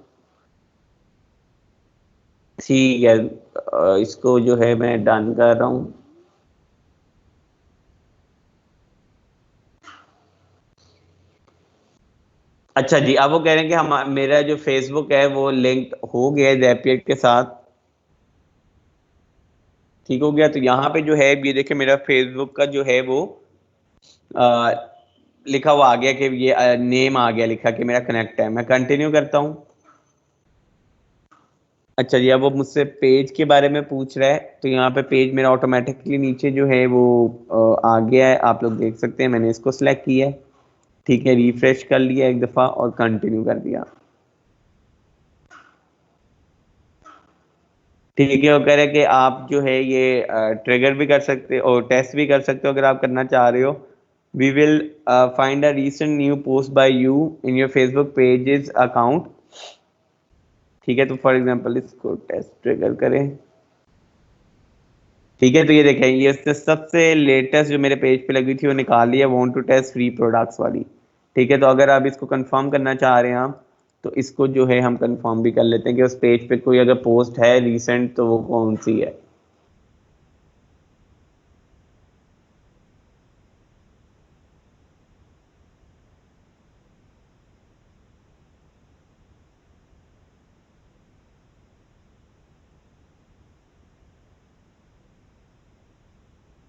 ठीक है, इसको जो है मैं डन कर रहा हूँ। अच्छा जी, अब वो कह रहे हैं कि हम, मेरा जो फेसबुक है वो लिंक हो गया है ज़ैपियर के साथ। ठीक हो गया, तो यहाँ पे जो है ये देखिए मेरा फेसबुक का जो है वो आ, लिखा हुआ आ गया कि ये नेम आ गया लिखा कि मेरा कनेक्ट है। मैं कंटिन्यू करता हूँ। अच्छा जी, अब वो मुझसे पेज के बारे में पूछ रहा है, तो यहाँ पे पेज मेरा ऑटोमेटिकली नीचे जो है वो आ गया है। आप लोग देख सकते हैं मैंने इसको सिलेक्ट किया है। ठीक है, रिफ्रेश कर लिया एक दफ़ा और कंटिन्यू कर दिया। ठीक है, वो कह रहे हैं कि आप जो है ये ट्रिगर भी कर सकते हो और टेस्ट भी कर सकते हो अगर आप करना चाह रहे हो। We will find a recent new post by you in your Facebook pages account. ठीक है, तो फॉर एग्जांपल इसको टेस्ट ट्रिगर करें। ठीक है, तो ये देखें ये सबसे लेटेस्ट जो मेरे पेज पे लगी थी वो निकाल लिया, want to test free products वाली। ठीक है, तो अगर आप इसको कंफर्म करना चाह रहे हैं आप, तो इसको जो है हम कंफर्म भी कर लेते हैं कि उस पेज पे कोई अगर पोस्ट है रीसेंट तो वो कौन सी है।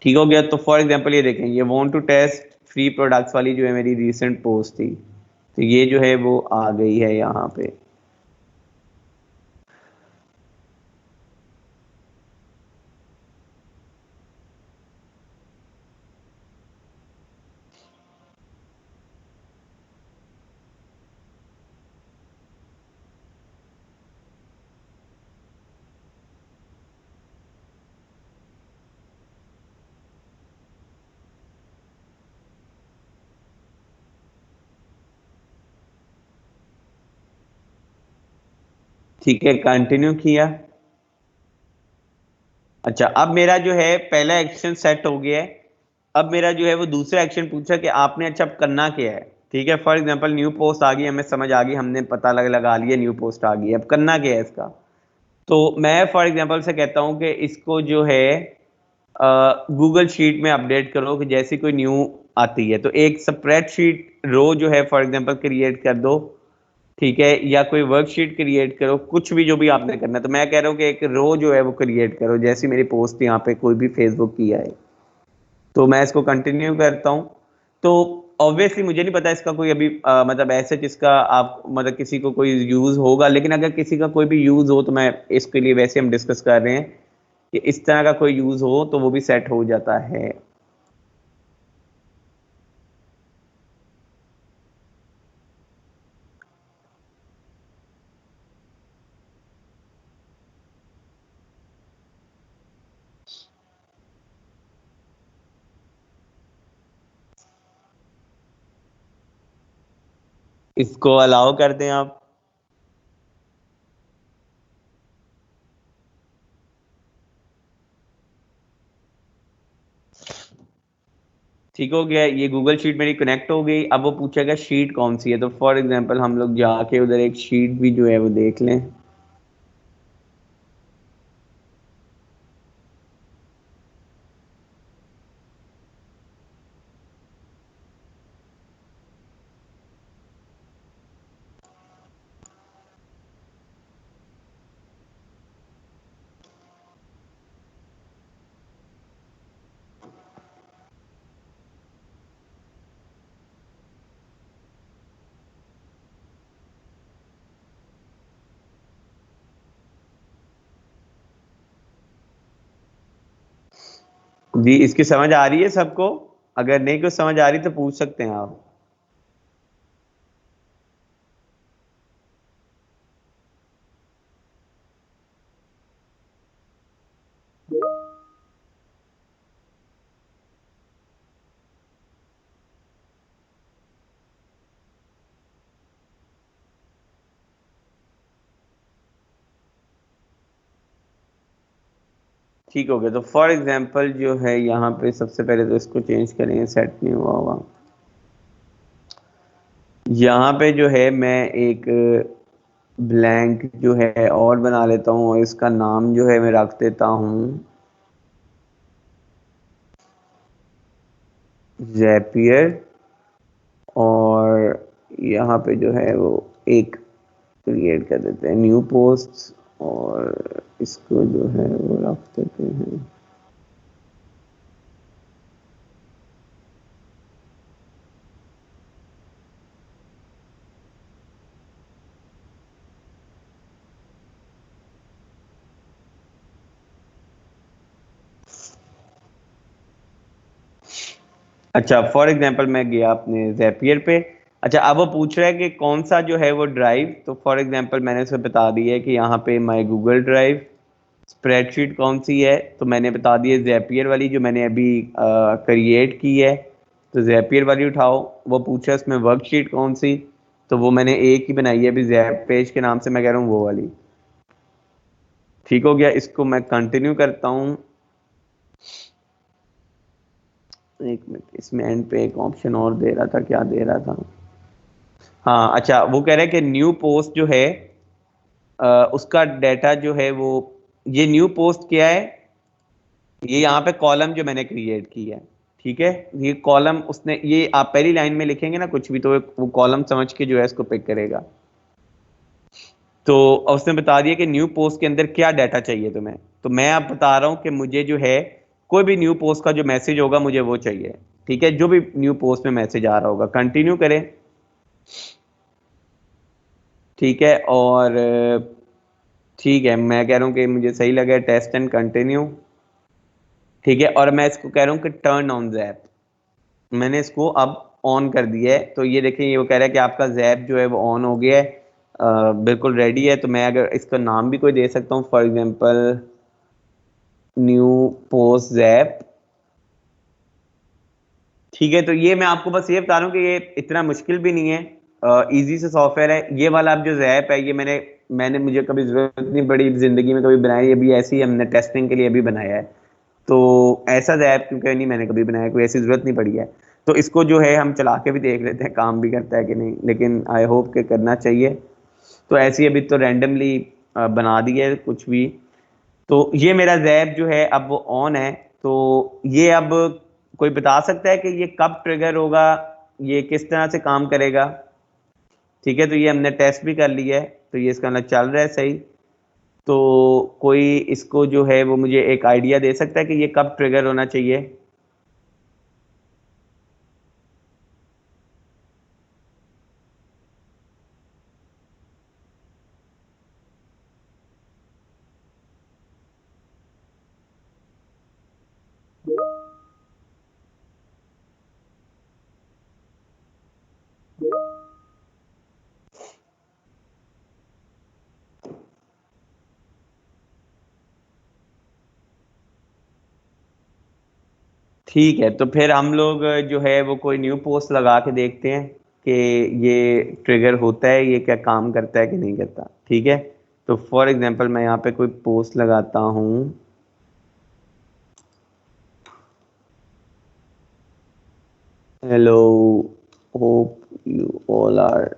ठीक हो गया, तो फॉर एग्जांपल ये देखें ये want to test free products वाली जो है मेरी रीसेंट पोस्ट थी, तो ये जो है वो आ गई है यहाँ पे। ठीक है, कंटिन्यू किया। अच्छा, अब मेरा जो है पहला एक्शन सेट हो गया है। अब मेरा जो है वो दूसरा एक्शन पूछा कि आपने अच्छा अब करना क्या है। ठीक है, फॉर एग्जांपल न्यू पोस्ट आ गई, हमें समझ आ गई, हमने पता लगा लिया न्यू पोस्ट आ गई, अब करना क्या है इसका। तो मैं फॉर एग्जांपल से कहता हूँ कि इसको जो है गूगल शीट में अपडेट करो कि जैसी कोई न्यू आती है तो एक स्प्रेडशीट रो जो है फॉर एग्जांपल क्रिएट कर दो। ठीक है, या कोई वर्कशीट क्रिएट करो, कुछ भी जो भी आपने करना है। तो मैं कह रहा हूँ कि एक रो जो है वो क्रिएट करो जैसी मेरी पोस्ट यहाँ पे कोई भी फेसबुक की है। तो मैं इसको कंटिन्यू करता हूँ। तो ऑब्वियसली मुझे नहीं पता इसका कोई अभी मतलब ऐसे जिसका आप मतलब किसी को कोई यूज होगा, लेकिन अगर किसी का कोई भी यूज हो तो मैं इसके लिए वैसे हम डिस्कस कर रहे हैं कि इस तरह का कोई यूज हो तो वो भी सेट हो जाता है। इसको अलाउ कर दें आप। ठीक हो गया, ये गूगल शीट मेरी कनेक्ट हो गई। अब वो पूछेगा शीट कौन सी है, तो फॉर एग्जांपल हम लोग जाके उधर एक शीट भी जो है वो देख लें। जी, इसकी समझ आ रही है सबको? अगर नहीं कुछ समझ आ रही तो पूछ सकते हैं आप। ठीक हो गया। तो फॉर एग्जांपल जो है यहाँ पे सबसे पहले तो इसको चेंज करेंगे, सेट नहीं हुआ होगा। यहाँ पे जो है मैं एक ब्लैंक जो है और बना लेता हूँ और इसका नाम जो है मैं रख देता हूँ ज़ैपियर। और यहाँ पे जो है वो एक क्रिएट कर देते हैं न्यू पोस्ट, और इसको जो है वो रख देते हैं अच्छा। फॉर एग्जांपल मैं गया अपने ज़ैपियर पे। अच्छा, अब वो पूछ रहा है कि कौन सा जो है वो ड्राइव। तो फॉर एग्जांपल मैंने उसे बता दिया है कि यहाँ पे माय गूगल ड्राइव। स्प्रेडशीट कौन सी है, तो मैंने बता दिया ज़ैपियर वाली जो मैंने अभी क्रिएट की है। तो ज़ैपियर वाली उठाओ। वो पूछा उसमें वर्कशीट कौन सी, तो वो मैंने एक ही बनाई है अभी, ज़ैप पेज के नाम से मैं कह रहा हूँ वो वाली। ठीक हो गया। इसको मैं कंटिन्यू करता हूँ। एक मिनट, इसमें एंड पे एक ऑप्शन और दे रहा था, क्या दे रहा था। हाँ अच्छा, वो कह रहा है कि न्यू पोस्ट जो है उसका डाटा जो है वो, ये न्यू पोस्ट क्या है, ये यहाँ पे कॉलम जो मैंने क्रिएट की है। ठीक है, ये कॉलम उसने, ये आप पहली लाइन में लिखेंगे ना कुछ भी तो वो कॉलम समझ के जो है इसको पिक करेगा। तो उसने बता दिया कि न्यू पोस्ट के अंदर क्या डाटा चाहिए तुम्हें। तो मैं अब बता रहा हूँ कि मुझे जो है कोई भी न्यू पोस्ट का जो मैसेज होगा मुझे वो चाहिए। ठीक है, जो भी न्यू पोस्ट में मैसेज आ रहा होगा, कंटिन्यू करें। ठीक है, और ठीक है, मैं कह रहा हूँ कि मुझे सही लगा, टेस्ट एंड कंटिन्यू। ठीक है, और मैं इसको कह रहा हूँ कि टर्न ऑन जैप। मैंने इसको अब ऑन कर दिया है। तो ये देखिए, ये वो कह रहा है कि आपका जैप जो है वो ऑन हो गया है, बिल्कुल रेडी है। तो मैं अगर इसका नाम भी कोई दे सकता हूँ, for example new post JAP. ठीक है, तो ये मैं आपको बस ये बता रहा हूँ कि ये इतना मुश्किल भी नहीं है, इजी से सॉफ्टवेयर है ये वाला। अब जो जैप है ये मैंने मैंने मुझे कभी जरूरत नहीं पड़ी जिंदगी में कभी बनाई, अभी ऐसे ही हमने टेस्टिंग के लिए अभी बनाया है। तो ऐसा ऐप क्योंकि नहीं मैंने कभी बनाया, कोई ऐसी जरूरत नहीं पड़ी है। तो इसको जो है हम चला के भी देख लेते हैं काम भी करता है कि नहीं, लेकिन आई होप के करना चाहिए। तो ऐसे ही अभी तो रैंडमली बना दिया है कुछ भी। तो ये मेरा जैप जो है अब वो ऑन है। तो ये अब कोई बता सकता है कि ये कब ट्रिगर होगा, ये किस तरह से काम करेगा। ठीक है, तो ये हमने टेस्ट भी कर लिया है, तो ये इसका मतलब चल रहा है सही। तो कोई इसको जो है वो मुझे एक आइडिया दे सकता है कि ये कब ट्रिगर होना चाहिए। ठीक है, तो फिर हम लोग जो है वो कोई न्यू पोस्ट लगा के देखते हैं कि ये ट्रिगर होता है, ये क्या काम करता है कि नहीं करता। ठीक है, तो फॉर एग्जांपल मैं यहाँ पे कोई पोस्ट लगाता हूँ। Hello, hope you all are.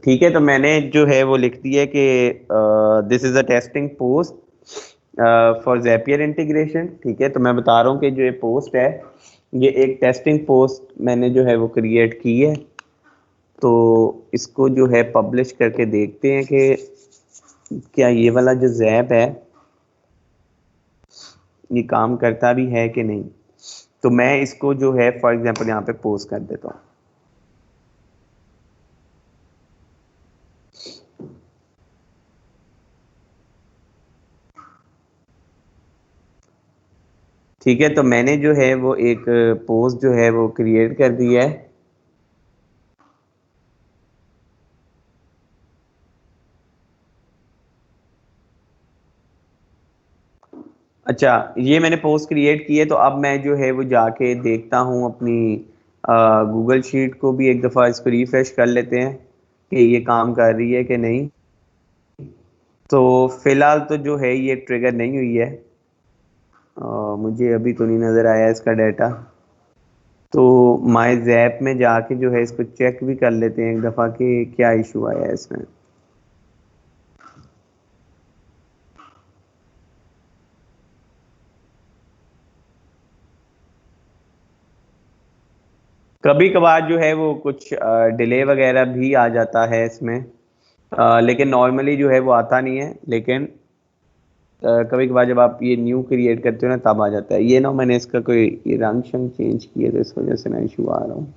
ठीक है, तो मैंने जो है वो लिख दिया कि this is a testing post for Zapier integration. ठीक है, तो मैं बता रहा हूँ कि जो ये पोस्ट है, ये एक टेस्टिंग पोस्ट मैंने जो है वो क्रिएट की है। तो इसको जो है पब्लिश करके देखते हैं कि क्या ये वाला जो ज़ैप है ये काम करता भी है कि नहीं। तो मैं इसको जो है फॉर एग्जांपल यहाँ पे पोस्ट कर देता हूँ। ठीक है, तो मैंने जो है वो एक पोस्ट जो है वो क्रिएट कर दी है। अच्छा, ये मैंने पोस्ट क्रिएट की है, तो अब मैं जो है वो जाके देखता हूँ अपनी गूगल शीट को भी एक दफ़ा, इसको रिफ्रेश कर लेते हैं कि ये काम कर रही है कि नहीं। तो फिलहाल तो जो है ये ट्रिगर नहीं हुई है, मुझे अभी तो नहीं नज़र आया इसका डाटा। तो माई जैप में जाके जो है इसको चेक भी कर लेते हैं एक दफ़ा कि क्या इशू आया है इसमें। कभी कभार जो है वो कुछ डिले वगैरह भी आ जाता है इसमें, लेकिन नॉर्मली जो है वो आता नहीं है। लेकिन कभी कभार जब आप ये न्यू क्रिएट करते हो ना तब आ जाता है ये ना। मैंने इसका कोई ये रंग शंग चेंज किया तो इस वजह से ना इशू आ रहा हूँ।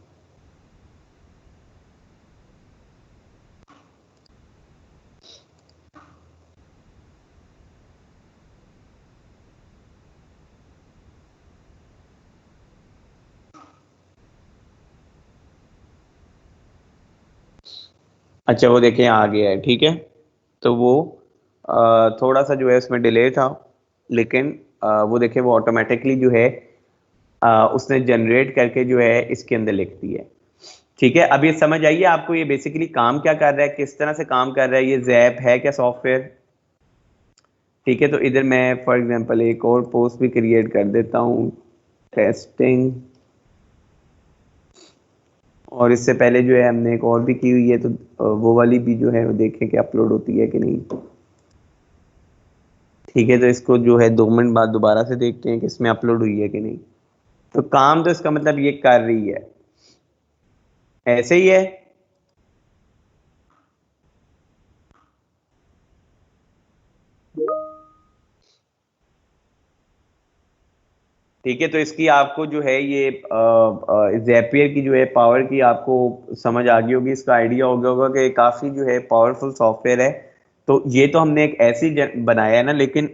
अच्छा, वो देखें आ गया है, ठीक है। तो वो थोड़ा सा जो है उसमें डिले था, लेकिन वो देखें वो ऑटोमेटिकली जो है उसने जनरेट करके जो है इसके अंदर लिख दिया है। ठीक है, अब ये समझ आइए आपको ये बेसिकली काम क्या कर रहा है, किस तरह से काम कर रहा है, ये जैप है क्या सॉफ्टवेयर। ठीक है, तो इधर मैं फॉर एग्जांपल एक और पोस्ट भी क्रिएट कर देता हूँ, टेस्टिंग। और इससे पहले जो है हमने एक और भी की हुई है, तो वो वाली भी जो है वो देखें कि अपलोड होती है कि नहीं। ठीक है, तो इसको जो है 2 मिनट बाद दोबारा से देखते हैं कि इसमें अपलोड हुई है कि नहीं। तो काम तो इसका मतलब ये कर रही है, ऐसे ही है। ठीक है, तो इसकी आपको जो है ये ज़ेपियर की जो है पावर की आपको समझ आ गई होगी, इसका आइडिया हो गया होगा कि काफ़ी जो है पावरफुल सॉफ्टवेयर है। तो ये तो हमने एक ऐसी बनाया है ना, लेकिन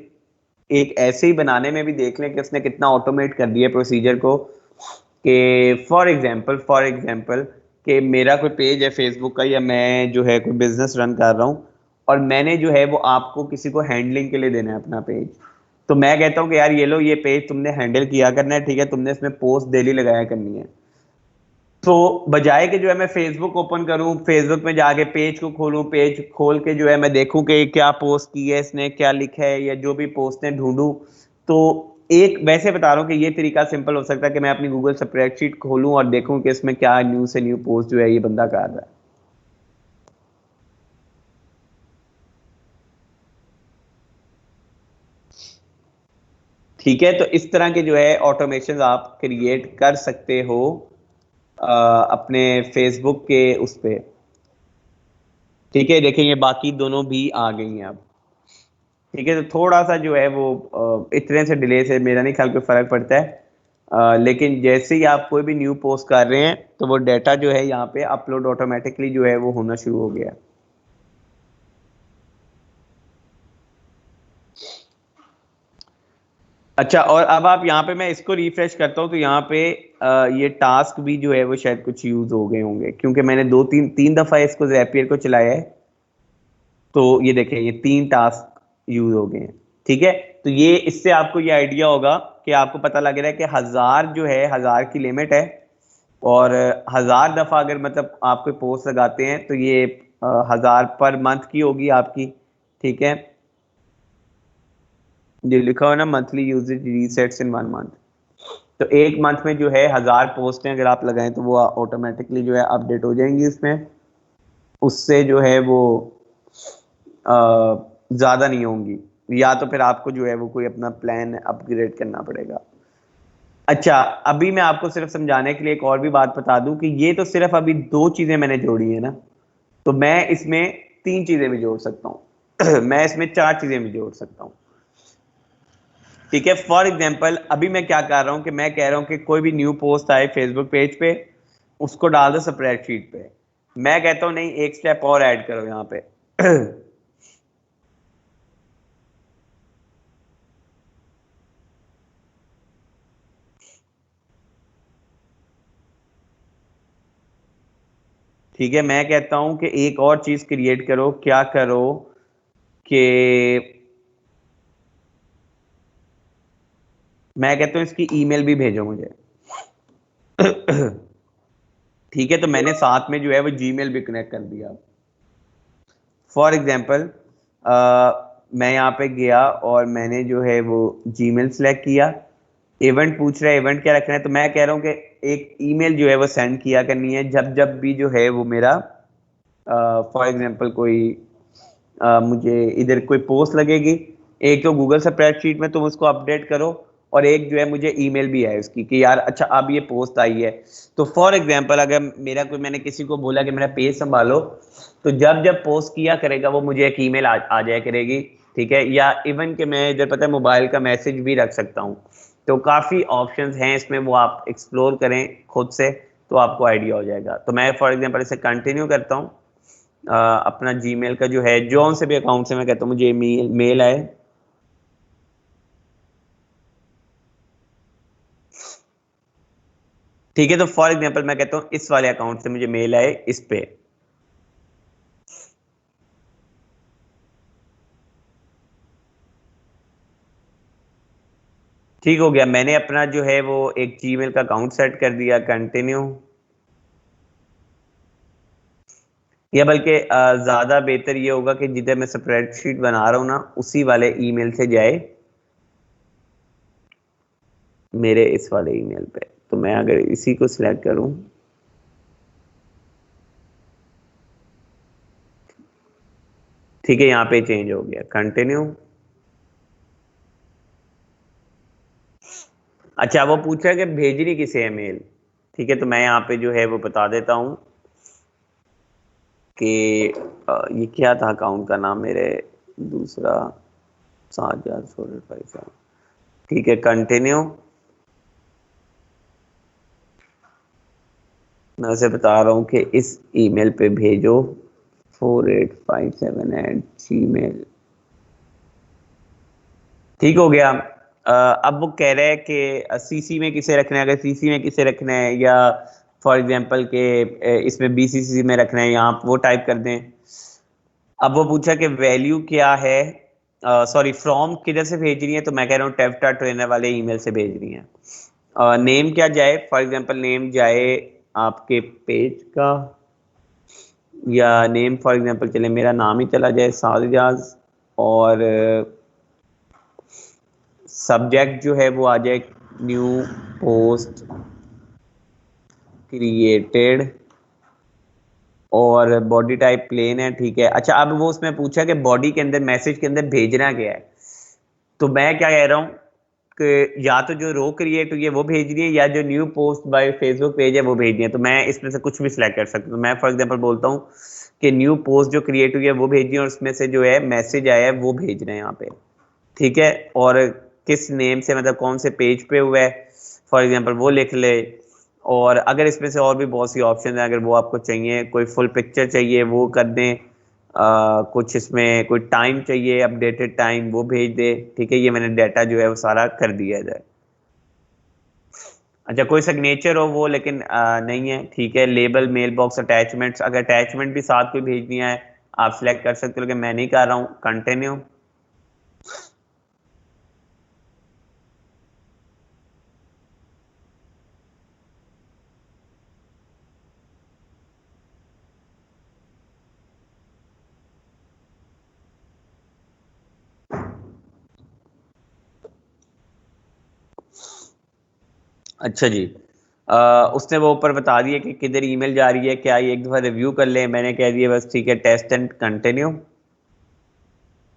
एक ऐसे ही बनाने में भी देख लें कि उसने कितना ऑटोमेट कर दिया प्रोसीजर को। कि फॉर एग्जांपल कि मेरा कोई पेज है फेसबुक का, या मैं जो है कोई बिजनेस रन कर रहा हूँ, और मैंने जो है वो आपको किसी को हैंडलिंग के लिए देना है अपना पेज। तो मैं कहता हूँ कि यार ये लो, ये पेज तुमने हैंडल किया करना है, ठीक है, तुमने इसमें पोस्ट डेली लगाया करनी है। तो बजाय कि जो है मैं फेसबुक ओपन करूं, फेसबुक में जाके पेज को खोलूं, पेज खोल के जो है मैं देखूं कि क्या पोस्ट की है इसने, क्या लिखा है, या जो भी पोस्ट है ढूंढूं। तो एक वैसे बता रहा हूं कि ये तरीका सिंपल हो सकता है कि मैं अपनी गूगल स्प्रेडशीट खोलूं और देखूं कि इसमें क्या न्यू से न्यू पोस्ट जो है ये बंदा कर रहा है। ठीक है, तो इस तरह के जो है ऑटोमेशन आप क्रिएट कर सकते हो अपने फेसबुक के उस पे। ठीक है, देखेंगे बाकी दोनों भी आ गई हैं अब। ठीक है, तो थोड़ा सा जो है वो इतने से डिले से मेरा नहीं ख्याल कोई फर्क पड़ता है। लेकिन जैसे ही आप कोई भी न्यू पोस्ट कर रहे हैं तो वो डाटा जो है यहाँ पे अपलोड ऑटोमेटिकली जो है वो होना शुरू हो गया। अच्छा, और अब आप यहाँ पे मैं इसको रिफ्रेश करता हूँ तो यहाँ पे ये टास्क भी जो है वो शायद कुछ यूज हो गए होंगे, क्योंकि मैंने दो तीन तीन दफा इसको ज़ैपियर को चलाया है। तो ये देखें ये 3 टास्क यूज हो गए हैं। ठीक है, तो ये इससे आपको ये आइडिया होगा कि आपको पता लग रहा है कि 1000 जो है 1000 की लिमिट है। और 1000 दफा अगर मतलब आप कोई पोस्ट लगाते हैं तो ये 1000 पर मंथ की होगी आपकी। ठीक है, जो लिखा हो ना मंथली यूजेज रीसेट्स इन 1 मंथ। तो एक मंथ में जो है 1000 पोस्टें अगर आप लगाएं तो वो ऑटोमेटिकली जो है अपडेट हो जाएंगी इसमें। उससे जो है वो ज्यादा नहीं होंगी, या तो फिर आपको जो है वो कोई अपना प्लान अपग्रेड करना पड़ेगा। अच्छा, अभी मैं आपको सिर्फ समझाने के लिए एक और भी बात बता दूं कि ये तो सिर्फ अभी 2 चीजें मैंने जोड़ी है ना, तो मैं इसमें 3 चीजें भी जोड़ सकता हूँ मैं इसमें 4 चीजें भी जोड़ सकता हूँ। ठीक है, फॉर एग्जाम्पल अभी मैं क्या कर रहा हूँ कि मैं कह रहा हूँ कि कोई भी न्यू पोस्ट आए फेसबुक पेज पे, उसको डाल दो स्प्रेडशीट पे। मैं कहता हूँ नहीं, एक स्टेप और ऐड करो यहाँ पे ठीक है, मैं कहता हूं कि एक और चीज क्रिएट करो, क्या करो कि मैं कहता हूँ इसकी ईमेल भी भेजो मुझे। ठीक है, तो मैंने साथ में जो है वो जीमेल भी कनेक्ट कर दिया। फॉर एग्जाम्पल मैं यहाँ पे गया और मैंने जो है वो जीमेल सेलेक्ट किया। इवेंट पूछ रहा है, इवेंट क्या रखना है, तो मैं कह रहा हूँ कि एक ईमेल जो है वो सेंड किया करनी है जब जब भी जो है वो मेरा फॉर एग्जांपल कोई मुझे इधर कोई पोस्ट लगेगी। एक तो गूगल स्प्रेडशीट में तुम उसको अपडेट करो, और एक जो है मुझे ईमेल भी है उसकी कि यार अच्छा अब ये पोस्ट आई है। तो फॉर एग्जांपल अगर मेरा कोई, मैंने किसी को बोला कि मेरा पेज संभालो, तो जब जब पोस्ट किया करेगा वो मुझे एक ईमेल आ जाया करेगी। ठीक है, या इवन कि मैं इधर पता है मोबाइल का मैसेज भी रख सकता हूँ। तो काफ़ी ऑप्शंस हैं इसमें, वो आप एक्सप्लोर करें खुद से तो आपको आइडिया हो जाएगा। तो मैं फॉर एग्जांपल इसे कंटिन्यू करता हूँ। अपना जीमेल का जो है जॉन से भी अकाउंट से मैं कहता हूँ मुझे मेल आए। ठीक है, तो फॉर एग्जांपल मैं कहता हूँ इस वाले अकाउंट से मुझे मेल आए इस पे। ठीक हो गया, मैंने अपना जो है वो एक जीमेल का अकाउंट सेट कर दिया। कंटिन्यू। या बल्कि ज्यादा बेहतर ये होगा कि जिधर मैं स्प्रेडशीट बना रहा हूँ ना उसी वाले ईमेल से जाए मेरे इस वाले ईमेल पे। तो मैं अगर इसी को सिलेक्ट करूं, ठीक है, यहाँ पे चेंज हो गया। कंटिन्यू। अच्छा, वो पूछ रहा है कि भेजनी किसे है मेल। ठीक है, तो मैं यहाँ पे जो है वो बता देता हूँ कि ये क्या था अकाउंट का नाम मेरे दूसरा, 7,457। ठीक है, कंटिन्यू। मैं उसे बता रहा हूँ कि इस ईमेल पे भेजो 4857@gmail। ठीक हो गया। अब वो कह रहे हैं कि सीसी में किसे रखना है, अगर सीसी में किसे रखना है, या फॉर एग्जांपल के इसमें बीसीसी में रखना है, या आप वो टाइप कर दें। अब वो पूछा कि वैल्यू क्या है, सॉरी फ्रॉम किधर से भेजनी है, तो मैं कह रहा हूँ टेफ्टा ट्रेनर वाले ईमेल से भेजनी है। नेम क्या जाए, फॉर एग्जांपल नेम जाए आपके पेज का, या नेम फॉर एग्जांपल चले मेरा नाम ही चला जाए साजिद। और सब्जेक्ट जो है वो आ जाए न्यू पोस्ट क्रिएटेड, और बॉडी टाइप प्लेन है। ठीक है, अच्छा अब वो उसमें पूछा कि बॉडी के अंदर मैसेज के अंदर भेजना क्या है। तो मैं क्या कह रहा हूँ कि या तो जो रो क्रिएट हुई है वो भेजनी है, या जो new post bye Facebook page है वो भेजनी है। तो मैं इसमें से कुछ भी सिलेक्ट कर सकता हूँ। मैं फॉर एग्जांपल बोलता हूँ कि न्यू पोस्ट जो क्रिएट हुई है वो भेजनी है, और उसमें से जो है मैसेज आया है वो भेजना है यहाँ पे। ठीक है, और किस नेम से, मतलब कौन से पेज पे हुआ है, फॉर एग्जांपल वो लिख ले। और अगर इसमें से और भी बहुत सी ऑप्शन है, अगर वो आपको चाहिए, कोई फुल पिक्चर चाहिए वो कर दें। कुछ इसमें कोई टाइम चाहिए, अपडेटेड टाइम, वो भेज दे। ठीक है, ये मैंने डाटा जो है वो सारा कर दिया है। अच्छा, कोई सिग्नेचर हो वो, लेकिन नहीं है। ठीक है, लेबल, मेल बॉक्स, अटैचमेंट्स, अगर अटैचमेंट भी साथ कोई भेजनी है आप सिलेक्ट कर सकते हो, लेकिन मैं नहीं कर रहा हूँ। कंटिन्यू। अच्छा जी, उसने वो ऊपर बता दिया कि किधर ईमेल जा रही है, क्या ये एक दफ़ा रिव्यू कर लें। मैंने कह दिया बस ठीक है, टेस्ट एंड कंटिन्यू।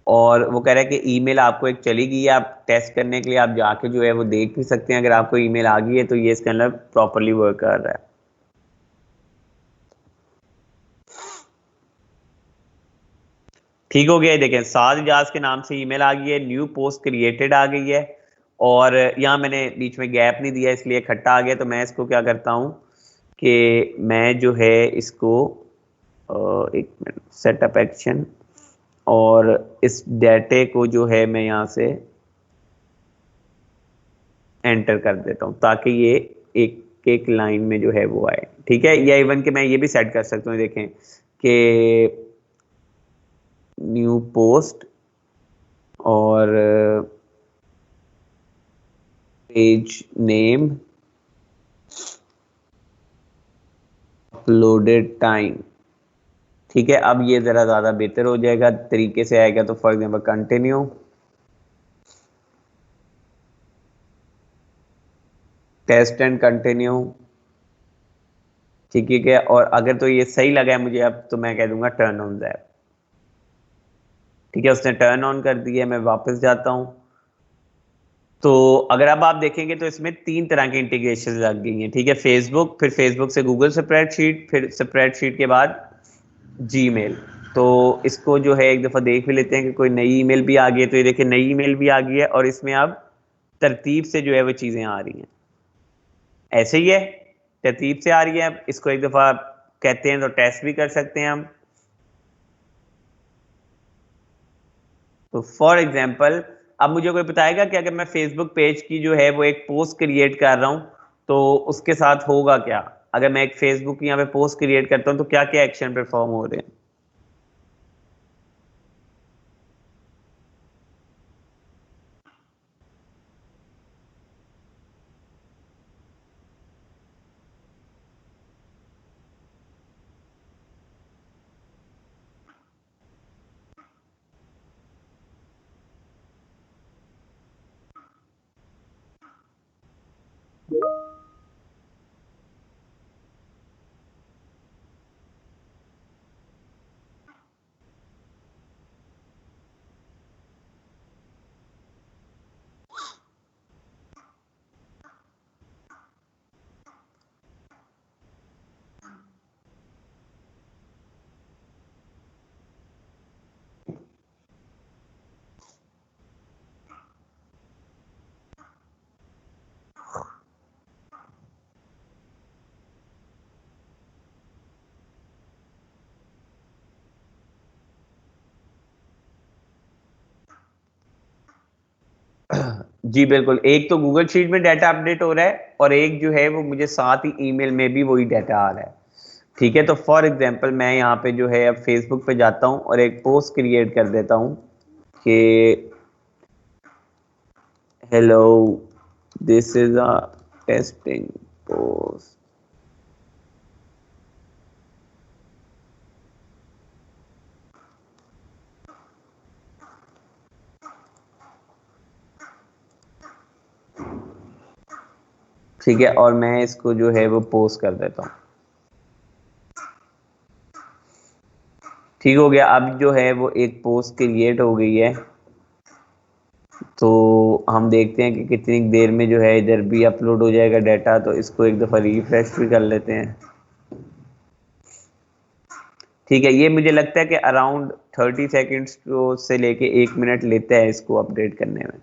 और वो कह रहा है कि ईमेल आपको एक चली गई है, आप टेस्ट करने के लिए आप जाके जो है वो देख भी सकते हैं। अगर आपको ईमेल आ गई है तो ये इसके अंदर प्रॉपरली वर्क कर रहा है। ठीक हो गया, देखें साद इजाज के नाम से ईमेल आ गई है, न्यू पोस्ट क्रिएटेड आ गई है, और यहाँ मैंने बीच में गैप नहीं दिया इसलिए इकट्ठा आ गया। तो मैं इसको क्या करता हूँ कि मैं जो है इसको एक मिनट, सेटअप एक्शन, और इस डाटे को जो है मैं यहाँ से एंटर कर देता हूँ ताकि ये एक एक लाइन में जो है वो आए। ठीक है, या इवन कि मैं ये भी सेट कर सकता हूँ, देखें कि न्यू पोस्ट और पेज नेम, अपलोडेड टाइम। ठीक है, अब ये जरा ज्यादा बेहतर हो जाएगा, तरीके से आएगा। तो for example continue, test and continue. ठीक है, और अगर तो ये सही लगा है मुझे अब, तो मैं कह दूंगा टर्न ऑन दैट। ठीक है, उसने टर्न ऑन कर दिया। मैं वापस जाता हूं, तो अगर अब आप देखेंगे तो इसमें 3 तरह की इंटीग्रेशन लग गई हैं। ठीक है, फेसबुक, फिर फेसबुक से गूगल स्प्रेडशीट, फिर स्प्रेडशीट के बाद जीमेल। तो इसको जो है एक दफा देख भी लेते हैं कि कोई नई ईमेल भी आ गई है। तो ये देखिए नई ईमेल भी आ गई है, और इसमें अब तरतीब से जो है वो चीजें आ रही हैं। ऐसे ही है, तरतीब से आ रही है। इसको एक दफा कहते हैं तो टेस्ट भी कर सकते हैं हम। तो फॉर एग्जाम्पल, अब मुझे कोई बताएगा कि अगर मैं फेसबुक पेज की जो है वो एक पोस्ट क्रिएट कर रहा हूं, तो उसके साथ होगा क्या? अगर मैं एक फेसबुक यहाँ पे पोस्ट क्रिएट करता हूं तो क्या क्या एक्शन परफॉर्म हो रहे हैं? जी बिल्कुल, एक तो गूगल शीट में डाटा अपडेट हो रहा है, और एक जो है वो मुझे साथ ही ईमेल में भी वही डाटा आ रहा है। ठीक है, तो फॉर एग्जांपल मैं यहाँ पे जो है अब फेसबुक पे जाता हूँ और एक पोस्ट क्रिएट कर देता हूँ कि hello, this is a testing post. ठीक है, और मैं इसको जो है वो पोस्ट कर देता हूँ। ठीक हो गया, अब जो है वो एक पोस्ट क्रिएट हो गई है। तो हम देखते हैं कि कितनी देर में जो है इधर भी अपलोड हो जाएगा डाटा। तो इसको एक दफ़ा रिफ्रेश भी कर लेते हैं। ठीक है, ये मुझे लगता है कि अराउंड 30 सेकेंड्स से लेके 1 मिनट लेता है इसको अपडेट करने में।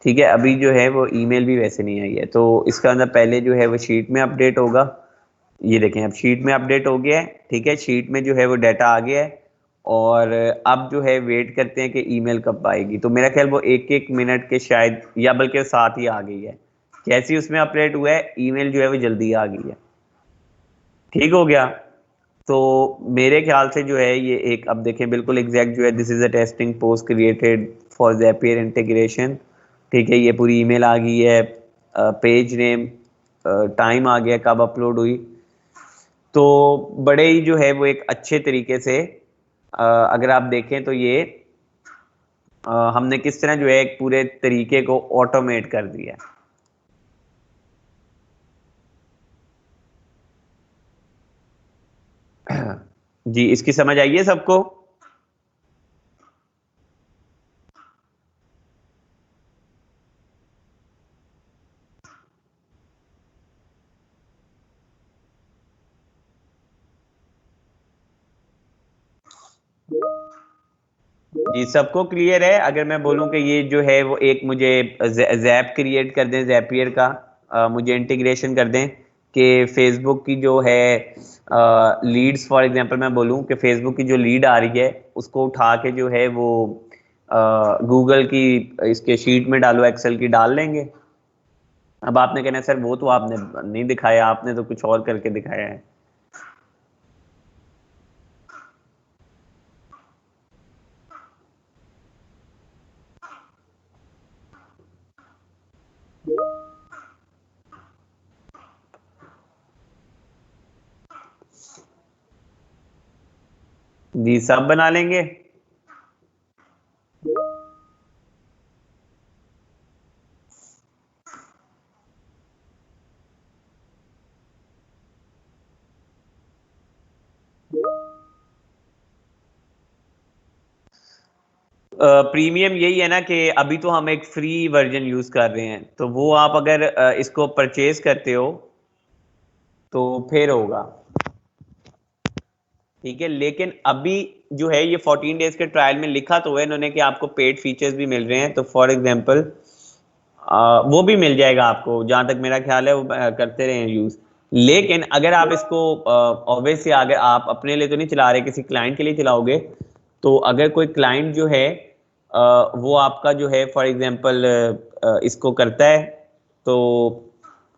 ठीक है, अभी जो है वो ईमेल भी वैसे नहीं आई है, तो इसका अंदर पहले जो है वो शीट में अपडेट होगा। ये देखें, अब शीट में अपडेट हो गया है। ठीक है, शीट में जो है वो डाटा आ गया है, और अब जो है वेट करते हैं कि ईमेल कब आएगी। तो मेरा ख्याल वो 1-1 मिनट के शायद, या बल्कि साथ ही आ गई है। जैसे ही उसमें अपडेट हुआ है, ईमेल जो है वो जल्दी आ गई है। ठीक हो गया। तो मेरे ख्याल से जो है ये एक, अब देखें बिल्कुल एग्जैक्ट जो है, this is a testing post created for Zapier integration. ठीक है, ये पूरी ईमेल आ गई है, पेज नेम, टाइम आ गया कब अपलोड हुई। तो बड़े ही जो है वो एक अच्छे तरीके से अगर आप देखें तो ये हमने किस तरह जो है एक पूरे तरीके को ऑटोमेट कर दिया। जी, इसकी समझ आई है सबको? जी, सबको क्लियर है? अगर मैं बोलूं कि ये जो है वो एक मुझे जैप क्रिएट कर दें, जैपियर का मुझे इंटीग्रेशन कर दें कि फेसबुक की जो है लीड्स, फॉर एग्जांपल मैं बोलूं कि फेसबुक की जो लीड आ रही है उसको उठा के जो है वो गूगल की इसके शीट में डालो, एक्सेल की डाल लेंगे। अब आपने कहना है सर वो तो आपने नहीं दिखाया, आपने तो कुछ और करके दिखाया है। जी, सब बना लेंगे। प्रीमियम यही है ना कि अभी तो हम एक फ्री वर्जन यूज कर रहे हैं, तो वो आप अगर इसको परचेज करते हो तो फिर होगा, ठीक है। लेकिन अभी जो है ये 14 डेज के ट्रायल में लिखा तो है इन्होंने कि आपको पेड फीचर्स भी मिल रहे हैं, तो फॉर एग्जांपल वो भी मिल जाएगा आपको, जहां तक मेरा ख्याल है वो करते रहे यूज। लेकिन अगर आप इसको ऑब्वियसली अगर आप अपने लिए तो नहीं चला रहे, किसी क्लाइंट के लिए चलाओगे, तो अगर कोई क्लाइंट जो है वो आपका जो है फॉर एग्जांपल इसको करता है तो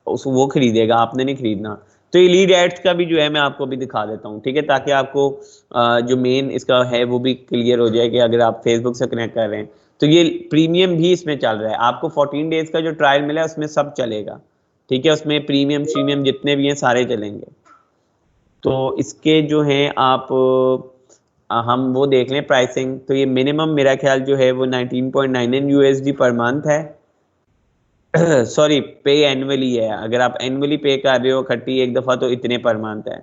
उस वो खरीदेगा, आपने नहीं खरीदना। तो ये लीड एड्स का भी जो है मैं आपको भी दिखा देता हूँ, ठीक है, ताकि आपको जो मेन इसका है वो भी क्लियर हो जाए कि अगर आप फेसबुक से कनेक्ट कर रहे हैं तो ये प्रीमियम भी इसमें चल रहा है। आपको 14 डेज का जो ट्रायल मिला है उसमें सब चलेगा, ठीक है, उसमें प्रीमियम श्रीमियम जितने भी हैं सारे चलेंगे। तो इसके जो हैं आप हम वो देख लें प्राइसिंग, तो ये मिनिमम मेरा ख्याल जो है वो 19.99 यूएसडी पर मंथ है। सॉरी, पे एनुअली है, अगर आप एनुअली पे कर रहे हो इकट्ठी एक दफा तो इतने पर मंथ है,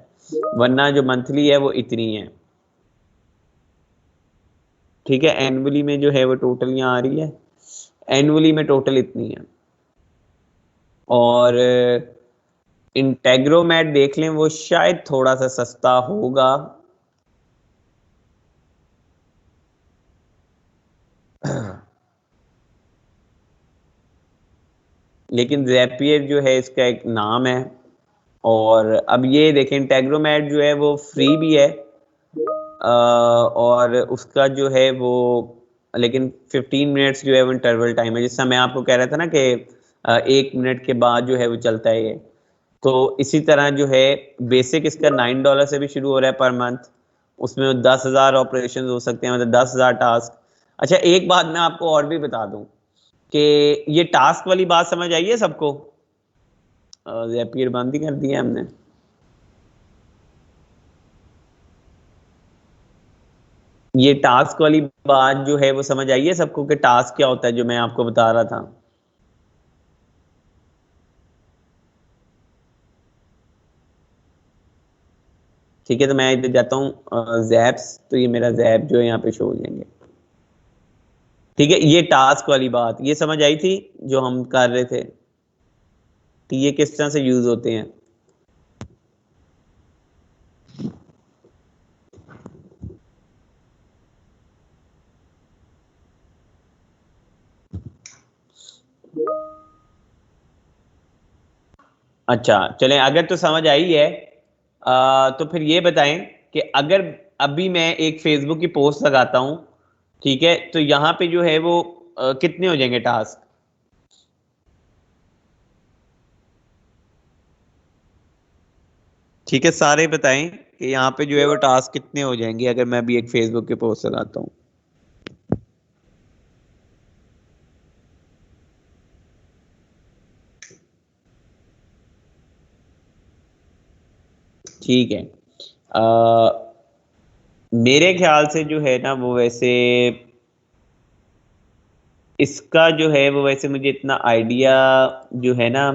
वरना जो मंथली है वो इतनी है, ठीक है। एनुअली में जो है वो टोटल यहाँ आ रही है, एनुअली में टोटल इतनी है। और इंटेग्रोमैट देख लें, वो शायद थोड़ा सा सस्ता होगा। लेकिन जैपियर जो है इसका एक नाम है। और अब ये देखें इंटेग्रोमैट जो है वो फ्री भी है, और उसका जो है वो लेकिन 15 मिनट्स जो है वो इंटरवल टाइम है, जिस समय आपको कह रहा था ना कि 1 मिनट के बाद जो है वो चलता है ये। तो इसी तरह जो है बेसिक इसका $9 से भी शुरू हो रहा है पर मंथ, उसमें 10,000 ऑपरेशन हो सकते हैं, मतलब 10,000 टास्क। अच्छा, एक बात मैं आपको और भी बता दूं कि ये टास्क वाली बात समझ आई है सबको? जैपियर बंद ही कर दिया हमने। ये टास्क वाली बात जो है वो समझ आई है सबको कि टास्क क्या होता है, जो मैं आपको बता रहा था? ठीक है, तो मैं इधर जाता हूँ जैप्स, तो ये मेरा जैप जो है यहाँ पे शो हो जाएंगे, ठीक है। ये टास्क वाली बात ये समझ आई थी जो हम कर रहे थे, कि ये किस तरह से यूज होते हैं। अच्छा चलें, अगर तो समझ आई है तो फिर ये बताएं कि अगर अभी मैं एक फेसबुक की पोस्ट लगाता हूं, ठीक है, तो यहाँ पे जो है वो कितने हो जाएंगे टास्क? ठीक है, सारे बताएं कि यहाँ पे जो है वो टास्क कितने हो जाएंगे अगर मैं भी एक फेसबुक की पोस्ट लगाता हूँ। ठीक है। मेरे ख्याल से जो है ना वो वैसे इसका जो है वो वैसे मुझे इतना आइडिया जो है ना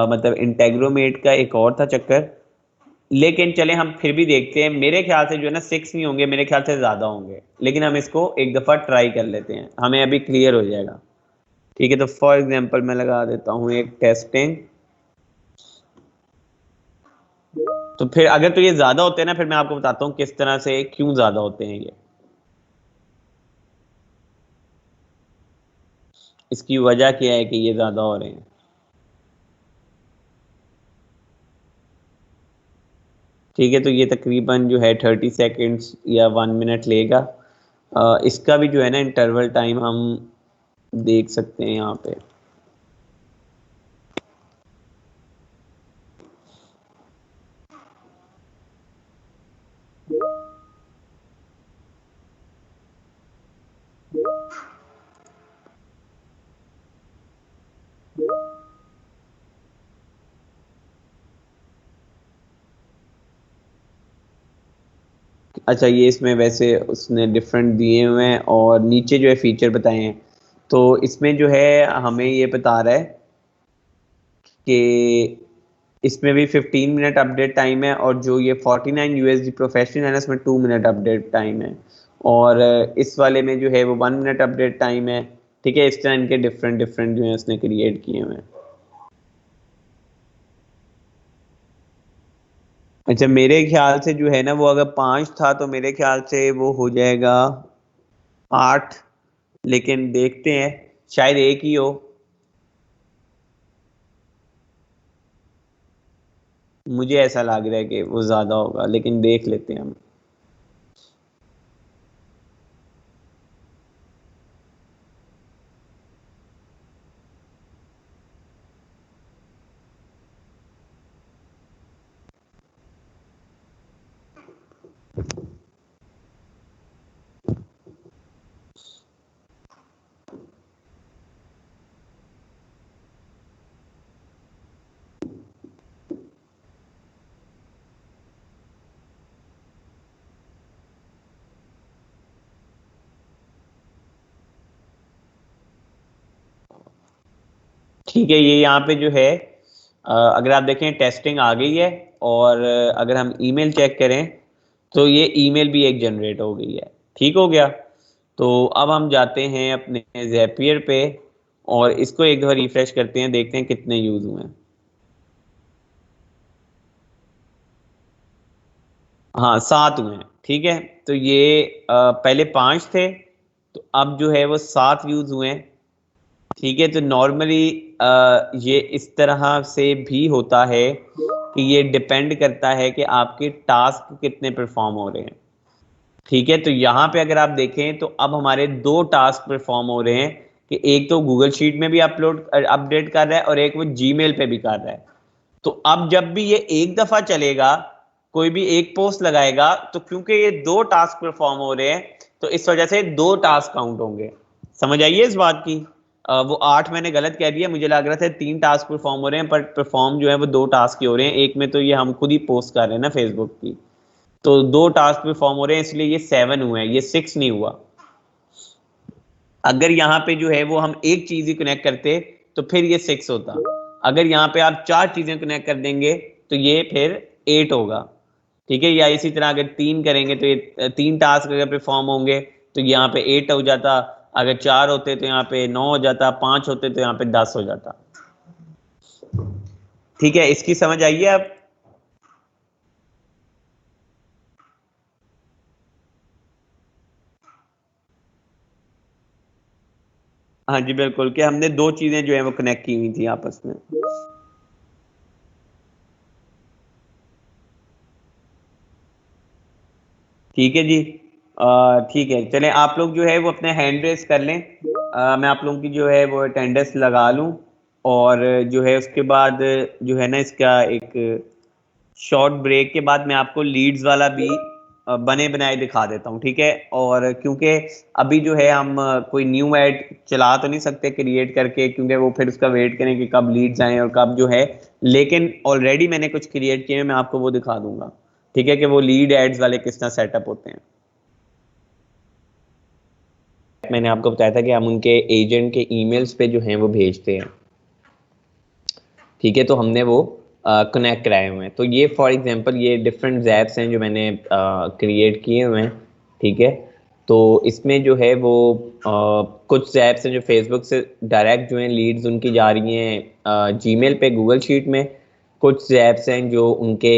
मतलब इंटेग्रोमेट का एक और था चक्कर, लेकिन चले हम फिर भी देखते हैं। मेरे ख्याल से जो है ना 6 नहीं होंगे, मेरे ख्याल से ज्यादा होंगे, लेकिन हम इसको एक दफा ट्राई कर लेते हैं, हमें अभी क्लियर हो जाएगा। ठीक है, तो फॉर एग्जांपल मैं लगा देता हूँ एक टेस्टिंग। तो फिर अगर तो ये ज्यादा होते हैं ना, फिर मैं आपको बताता हूँ किस तरह से क्यों ज्यादा होते हैं ये। इसकी वजह क्या है कि ये ज्यादा हो रहे हैं। ठीक है, तो ये तकरीबन जो है 30 सेकेंड्स या 1 मिनट लेगा। इसका भी जो है ना इंटरवल टाइम हम देख सकते हैं यहाँ पे। अच्छा, ये इसमें वैसे उसने डिफरेंट दिए हुए हैं और नीचे जो है फीचर बताए हैं। तो इसमें जो है हमें ये बता रहा है कि इसमें भी 15 मिनट अपडेट टाइम है, और जो ये 49 USD प्रोफेशनल है ना, इसमें 2 मिनट अपडेट टाइम है। और इस वाले में जो है वो 1 मिनट अपडेट टाइम है। ठीक है, इस तरह इनके डिफरेंट डिफरेंट जो है उसने क्रिएट किए हुए हैं। अच्छा, मेरे ख्याल से जो है ना वो अगर 5 था तो मेरे ख्याल से वो हो जाएगा 8, लेकिन देखते हैं, शायद एक ही हो। मुझे ऐसा लग रहा है कि वो ज्यादा होगा, लेकिन देख लेते हैं हम। ठीक है, ये यहाँ पे जो है अगर आप देखें टेस्टिंग आ गई है, और अगर हम ईमेल चेक करें तो ये ईमेल भी एक जनरेट हो गई है। ठीक हो गया। तो अब हम जाते हैं अपने ज़ैपियर पे और इसको एक दफ़ा रिफ्रेश करते हैं, देखते हैं कितने यूज़ हुए हैं। हाँ, 7 हुए हैं। ठीक है, तो ये पहले 5 थे, तो अब जो है वो 7 यूज़ हुए हैं। ठीक है, तो नॉर्मली ये इस तरह से भी होता है कि ये डिपेंड करता है कि आपके टास्क कितने परफॉर्म हो रहे हैं। ठीक है, तो यहाँ पे अगर आप देखें तो अब हमारे 2 टास्क परफॉर्म हो रहे हैं, कि एक तो गूगल शीट में भी अपडेट कर रहा है और एक वो जीमेल पे भी कर रहा है। तो अब जब भी ये एक दफा चलेगा, कोई भी एक पोस्ट लगाएगा, तो क्योंकि ये 2 टास्क परफॉर्म हो रहे हैं, तो इस वजह से 2 टास्क काउंट होंगे। समझ आइए इस बात की। वो 8 मैंने गलत कह दिया, मुझे लग रहा था 3 टास्क परफॉर्म हो रहे हैं, पर परफॉर्म जो है वो 2 टास्क ही हो रहे हैं। एक में तो ये हम खुद ही पोस्ट कर रहे हैं ना फेसबुक की, तो 2 टास्क परफॉर्म हो रहे हैं, इसलिए ये 7 हुए हैं, ये 6 नहीं हुआ। अगर यहाँ पे जो है वो हम एक चीज ही कनेक्ट करते तो फिर ये 6 होता। अगर यहाँ पे आप 4 चीजें कनेक्ट कर देंगे तो ये फिर 8 होगा। ठीक है, या इसी तरह अगर 3 करेंगे तो ये 3 टास्क अगर परफॉर्म होंगे तो यहाँ पे 8 हो जाता। अगर 4 होते तो यहाँ पे 9 हो जाता, 5 होते तो यहाँ पे 10 हो जाता। ठीक है, इसकी समझ आइए अब। हाँ जी बिल्कुल, कि हमने 2 चीजें जो है वो कनेक्ट की हुई थी आपस में। ठीक है जी। ठीक है, चलें आप लोग जो है वो अपने हैंड रेस कर लें। मैं आप लोगों की जो है वो अटेंडेंस लगा लूं, और जो है उसके बाद जो है ना इसका एक शॉर्ट ब्रेक के बाद मैं आपको लीड्स वाला भी बने बनाए दिखा देता हूं। ठीक है, और क्योंकि अभी जो है हम कोई न्यू ऐड चला तो नहीं सकते क्रिएट करके, क्योंकि वो फिर उसका वेट करें कि कब लीड्स आए और कब जो है, लेकिन ऑलरेडी मैंने कुछ क्रिएट किए हैं, मैं आपको वो दिखा दूंगा। ठीक है, कि वो लीड एड्स वाले किस तरह सेटअप होते हैं। मैंने आपको बताया था कि हम उनके एजेंट के ईमेल्स पे जो हैं वो भेजते हैं, ठीक है, तो हमने वो कनेक्ट कराए हुए हैं। तो ये फॉर एग्जांपल ये डिफरेंट ऐप्स हैं जो मैंने क्रिएट किए हुए हैं, ठीक है। तो इसमें जो है वो कुछ ऐप्स हैं जो फेसबुक से डायरेक्ट जो हैं लीड्स उनकी जा रही हैं जीमेल पे, गूगल शीट में। कुछ ऐप्स हैं जो उनके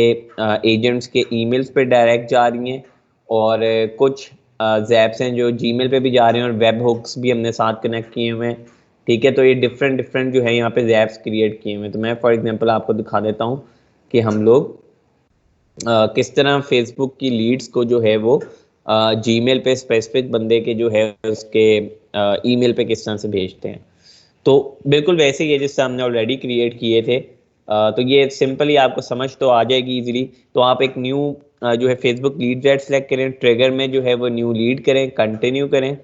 एजेंट्स के ईमेल्स पे डायरेक्ट जा रही हैं, और कुछ ऐप्स हैं जो जीमेल पे भी जा रहे हैं, और वेब हुक्स भी हमने साथ कनेक्ट किए हुए हैं, ठीक है। तो ये डिफरेंट डिफरेंट जो है यहाँ पे ऐप्स क्रिएट किए हुए हैं। तो मैं फॉर एग्जांपल आपको दिखा देता हूँ कि हम लोग किस तरह फेसबुक की लीड्स को जो है वो जीमेल पे स्पेसिफिक बंदे के जो है उसके ईमेल पे किस तरह से भेजते हैं। तो बिल्कुल वैसे ही है जिससे हमने ऑलरेडी क्रिएट किए थे। तो ये सिंपली आपको समझ तो आ जाएगी इजीली। तो आप एक न्यू जो है फेसबुक लीड एड सेलेक्ट करें, ट्रिगर में जो है वो न्यू लीड करें, कंटिन्यू करें,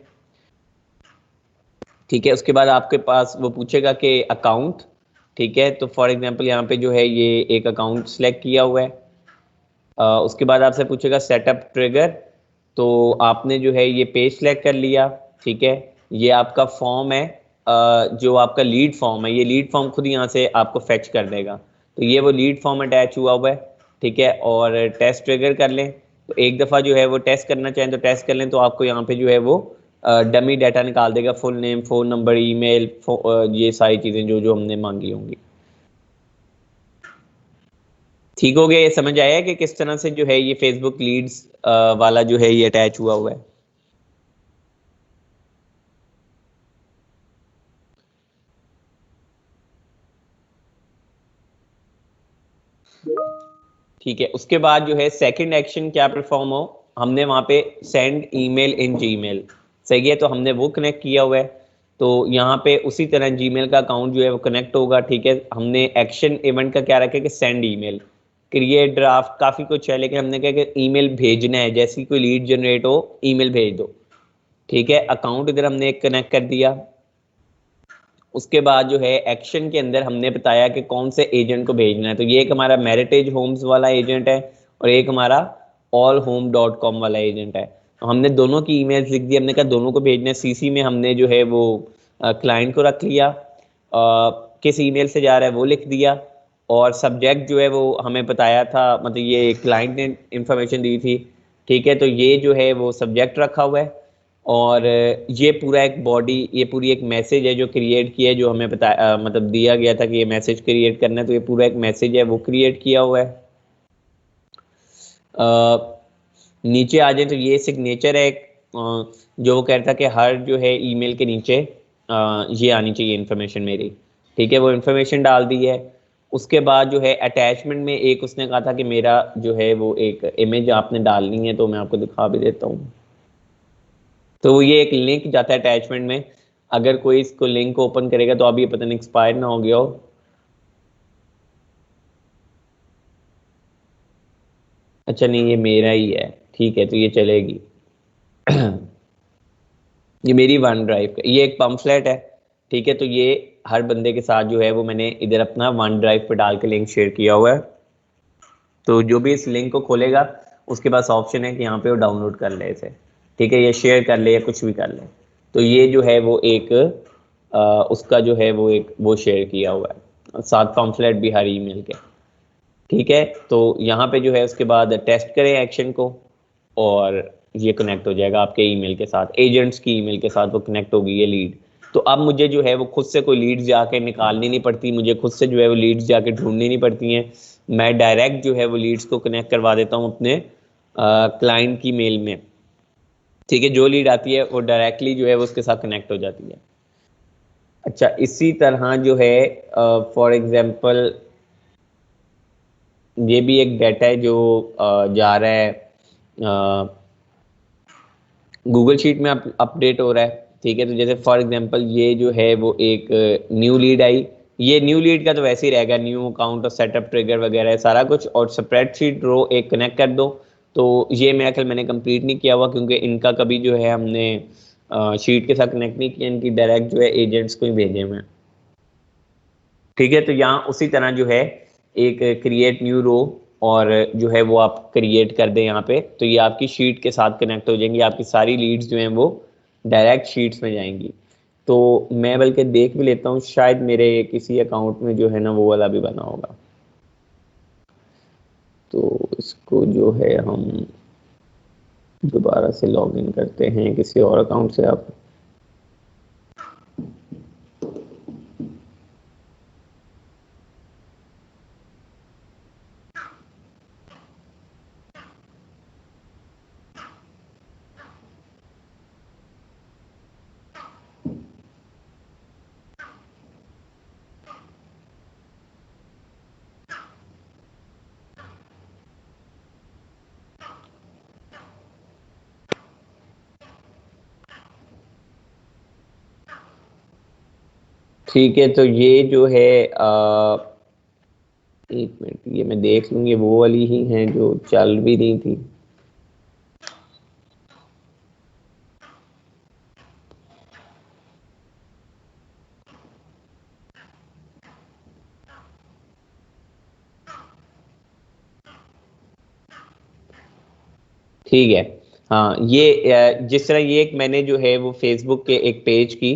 ठीक है। उसके बाद आपके पास वो पूछेगा कि अकाउंट, ठीक है। तो फॉर एग्जांपल यहाँ पे जो है ये एक अकाउंट सेलेक्ट किया हुआ है। उसके बाद आपसे पूछेगा सेटअप ट्रिगर, तो आपने जो है ये पेज सेलेक्ट कर लिया, ठीक है। ये आपका फॉर्म है, जो आपका लीड फॉर्म है, ये लीड फॉर्म खुद यहाँ से आपको फेच कर देगा। तो ये वो लीड फॉर्म अटैच हुआ हुआ है, ठीक है। और टेस्ट ट्रिगर कर लें, तो एक दफ़ा जो है वो टेस्ट करना चाहें तो टेस्ट कर लें, तो आपको यहाँ पे जो है वो डमी डाटा निकाल देगा, full name, phone number, email, ये सारी चीज़ें जो जो हमने मांगी होंगी। ठीक हो गया? ये समझ आया कि किस तरह से जो है ये फेसबुक लीड्स वाला जो है ये अटैच हुआ हुआ है। ठीक है, उसके बाद जो है सेकंड एक्शन क्या परफॉर्म हो, हमने वहां पे सेंड ईमेल इन जीमेल, सही है, तो हमने वो कनेक्ट किया हुआ है। तो यहाँ पे उसी तरह जीमेल का अकाउंट जो है वो कनेक्ट होगा, ठीक है। हमने एक्शन इवेंट का क्या रखा है कि सेंड ईमेल, क्रिएट ड्राफ्ट, काफी कुछ है, लेकिन हमने कहा कि ईमेल भेजना है, जैसी कोई लीड जनरेट हो ईमेल भेज दो, ठीक है। अकाउंट इधर हमने एक कनेक्ट कर दिया। उसके बाद जो है एक्शन के अंदर हमने बताया कि कौन से एजेंट को भेजना है। तो ये एक हमारा मेरिटेज होम्स वाला एजेंट है, और एक हमारा allhome.com वाला एजेंट है। तो हमने दोनों की ईमेल्स लिख दी, हमने कहा दोनों को भेजना है। सीसी में हमने जो है वो क्लाइंट को रख लिया, किस ईमेल से जा रहा है वो लिख दिया, और सब्जेक्ट जो है वो हमें बताया था, मतलब ये क्लाइंट ने इंफॉर्मेशन दी थी, ठीक है। तो ये जो है वो सब्जेक्ट रखा हुआ है, और ये पूरा एक बॉडी, ये पूरी एक मैसेज है जो क्रिएट किया है, जो हमें बताया, मतलब दिया गया था कि ये मैसेज क्रिएट करना है, तो ये पूरा एक मैसेज है वो क्रिएट किया हुआ है। नीचे आ जाए तो ये सिग्नेचर है एक, जो वो कहता है कि हर जो है ईमेल के नीचे ये आनी चाहिए इन्फॉर्मेशन मेरी, ठीक है। वो इन्फॉर्मेशन डाल दी है। उसके बाद जो है अटैचमेंट में एक उसने कहा था कि मेरा जो है वो एक इमेज आपने डालनी है, तो मैं आपको दिखा भी देता हूँ। तो ये एक लिंक जाता है अटैचमेंट में, अगर कोई इसको लिंक ओपन करेगा तो अभी पता नहीं एक्सपायर ना हो गया हो। अच्छा नहीं, ये मेरा ही है, ठीक है, तो ये चलेगी। ये मेरी वन ड्राइव का ये एक पम्फलेट है, ठीक है। तो ये हर बंदे के साथ जो है वो मैंने इधर अपना वन ड्राइव पे डाल के लिंक शेयर किया हुआ है। तो जो भी इस लिंक को खोलेगा उसके पास ऑप्शन है कि यहाँ पे वो डाउनलोड कर ले इसे, ठीक है, या शेयर कर ले या कुछ भी कर ले। तो ये जो है वो एक उसका जो है वो एक वो शेयर किया हुआ है, साथ पम्फलेट भी हर ईमेल के, ठीक है। तो यहाँ पे जो है उसके बाद टेस्ट करें एक्शन को, और ये कनेक्ट हो जाएगा आपके ईमेल के साथ, एजेंट्स की ईमेल के साथ वो कनेक्ट होगी ये लीड। तो अब मुझे जो है वो खुद से कोई लीड्स जाके निकालनी नहीं पड़ती, मुझे खुद से जो है वो लीड्स जाके ढूंढनी नहीं पड़ती हैं। मैं डायरेक्ट जो है वो लीड्स को कनेक्ट करवा देता हूँ अपने क्लाइंट की मेल में, ठीक है। जो लीड आती है वो डायरेक्टली जो है वो उसके साथ कनेक्ट हो जाती है। अच्छा, इसी तरह जो है फॉर एग्जांपल ये भी एक डाटा है जो जा रहा है गूगल शीट में अपडेट हो रहा है, ठीक है। तो जैसे फॉर एग्जांपल ये जो है वो एक न्यू लीड आई, ये न्यू लीड का तो वैसे ही रहेगा, न्यू अकाउंट और सेटअप ट्रिगर वगैरह सारा कुछ, और स्प्रेडशीट रो एक कनेक्ट कर दो। तो ये मेरा ख्याल मैंने कंप्लीट नहीं किया हुआ, क्योंकि इनका कभी जो है हमने शीट के साथ कनेक्ट नहीं किया, इनकी डायरेक्ट जो है एजेंट्स को ही भेजे हुए हैं, ठीक है। तो यहाँ उसी तरह जो है एक क्रिएट न्यू रो, और जो है वो आप क्रिएट कर दें यहाँ पे, तो ये आपकी शीट के साथ कनेक्ट हो जाएंगी, आपकी सारी लीड्स जो हैं वो डायरेक्ट शीट्स में जाएंगी। तो मैं बल्कि देख भी लेता हूँ, शायद मेरे किसी अकाउंट में जो है ना वो वाला भी बना होगा। तो इसको जो है हम दोबारा से लॉग इन करते हैं किसी और अकाउंट से। आप ठीक है, तो ये जो है एक मिनट, ये मैं देख लूंगी, वो वाली ही हैं जो चल भी रही थी। ठीक है, हाँ ये जिस तरह ये एक मैंने जो है वो फेसबुक के एक पेज की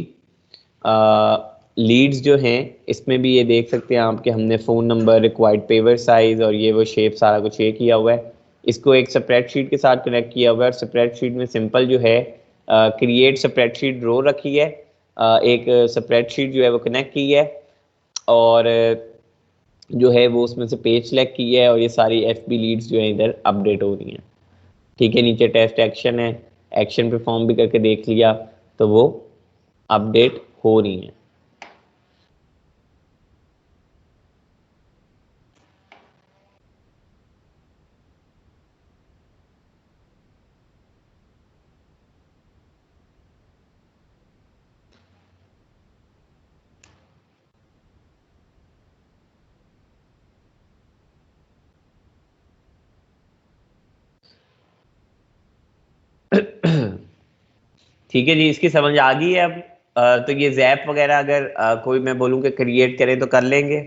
लीड्स जो हैं, इसमें भी ये देख सकते हैं आप कि हमने phone number, required paper size और ये वो शेप सारा कुछ ये किया हुआ है। इसको एक स्प्रेडशीट के साथ कनेक्ट किया हुआ है, और स्प्रेडशीट में सिंपल जो है क्रिएट स्प्रेडशीट रो रखी है, एक स्प्रेडशीट जो है वो कनेक्ट की है, और जो है वो उसमें से पेज सेलेक्ट की है, और ये सारी FB लीड्स जो है इधर अपडेट हो रही हैं। ठीक है, नीचे टेस्ट एक्शन है, एक्शन परफॉर्म भी करके देख लिया, तो वो अपडेट हो रही हैं। ठीक है जी, इसकी समझ आ गई है अब। तो ये जैप वगैरह अगर कोई मैं बोलूँ कि क्रिएट करें तो कर लेंगे।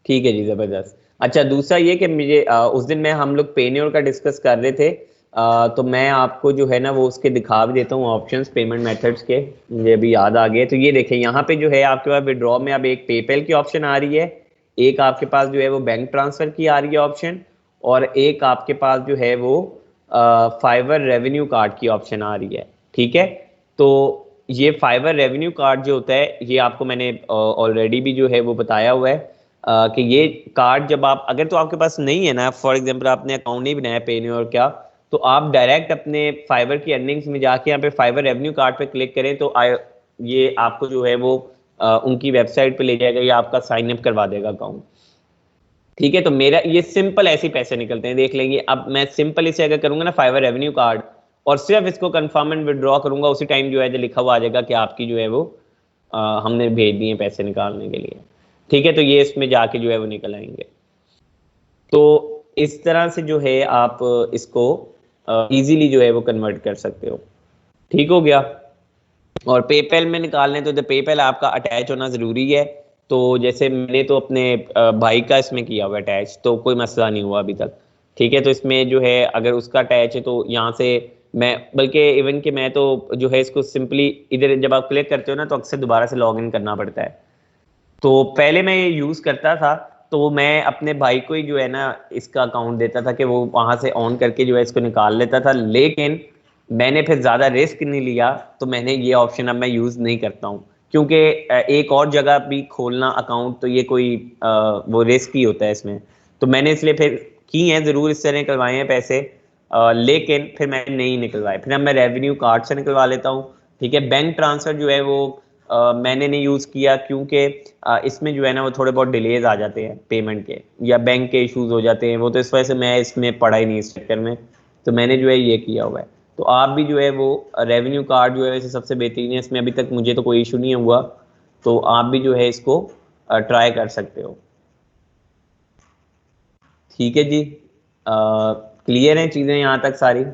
ठीक है जी, जबरदस्त। अच्छा, दूसरा ये कि मुझे उस दिन में हम लोग पेन्योर का डिस्कस कर रहे थे, तो मैं आपको जो है ना वो उसके दिखा भी देता हूँ ऑप्शंस पेमेंट मेथड्स के, मुझे अभी याद आ गए। तो ये देखें, यहाँ पे जो है आपके पास विड्रॉ में अब एक पेपैल की ऑप्शन आ रही है, एक आपके पास जो है वो बैंक ट्रांसफर की आ रही है ऑप्शन, और एक आपके पास जो है वो फाइवर रेवेन्यू कार्ड की ऑप्शन आ रही है। ठीक है, तो ये फाइवर रेवेन्यू कार्ड जो होता है, ये आपको मैंने ऑलरेडी भी जो है वो बताया हुआ है कि ये कार्ड जब आप, अगर तो आपके पास नहीं है ना, फॉर एग्जांपल आपने अकाउंट नहीं बनाया पेन्योर क्या, तो आप डायरेक्ट अपने फाइवर की अर्निंग्स में जाके यहाँ पे फाइवर रेवेन्यू कार्ड पे क्लिक करें, तो ये आपको जो है वो उनकी वेबसाइट पे ले जाएगा, या आपका साइन अप करवा देगा अकाउंट। ठीक है, तो मेरा ये सिंपल ऐसे ही पैसे निकलते हैं, देख लेंगे। अब मैं सिंपल इसे अगर करूंगा ना फाइवर रेवेन्यू कार्ड, और सिर्फ इसको कंफर्म एंड विड्रॉ करूंगा, उसी टाइम जो है जो लिखा हुआ आ जाएगा कि आपकी जो है वो हमने भेज दिए पैसे निकालने के लिए। ठीक है, तो ये इसमें जाके जो है वो निकल आएंगे। तो इस तरह से जो है आप इसको इजीली जो है वो कन्वर्ट कर सकते हो। ठीक हो गया। और पेपैल में निकालने तो पेपैल आपका अटैच होना ज़रूरी है। तो जैसे मैंने तो अपने भाई का इसमें किया हुआ अटैच, तो कोई मसला नहीं हुआ अभी तक। ठीक है, तो इसमें जो है अगर उसका अटैच है तो यहाँ से मैं, बल्कि इवन कि मैं तो जो है इसको सिंपली इधर जब आप क्लिक करते हो ना, तो अक्सर दोबारा से लॉग इन करना पड़ता है। तो पहले मैं ये यूज़ करता था, तो मैं अपने भाई को ही जो है ना इसका अकाउंट देता था कि वो वहाँ से ऑन करके जो है इसको निकाल लेता था, लेकिन मैंने फिर ज़्यादा रिस्क नहीं लिया, तो मैंने ये ऑप्शन अब मैं यूज़ नहीं करता हूँ, क्योंकि एक और जगह भी खोलना अकाउंट, तो ये कोई वो रिस्क ही होता है इसमें। तो मैंने इसलिए फिर की हैं, ज़रूर इससे निकलवाए हैं पैसे, लेकिन फिर मैंने नहीं निकलवाए, फिर अब मैं रेवेन्यू कार्ड से निकलवा लेता हूँ। ठीक है, बैंक ट्रांसफ़र जो है वो मैंने नहीं यूज़ किया, क्योंकि इसमें जो है ना वो थोड़े बहुत डिलेज आ जाते हैं पेमेंट के, या बैंक के इश्यूज हो जाते हैं वो, तो इस वजह से मैं इसमें पड़ा ही नहीं इस चक्कर में। तो मैंने जो है ये किया हुआ है। तो आप भी जो है वो रेवेन्यू कार्ड जो है वैसे सबसे बेहतरीन है, इसमें अभी तक मुझे तो कोई इशू नहीं हुआ, तो आप भी जो है इसको ट्राई कर सकते हो। ठीक है जी, क्लियर है चीज़ें यहाँ तक सारी?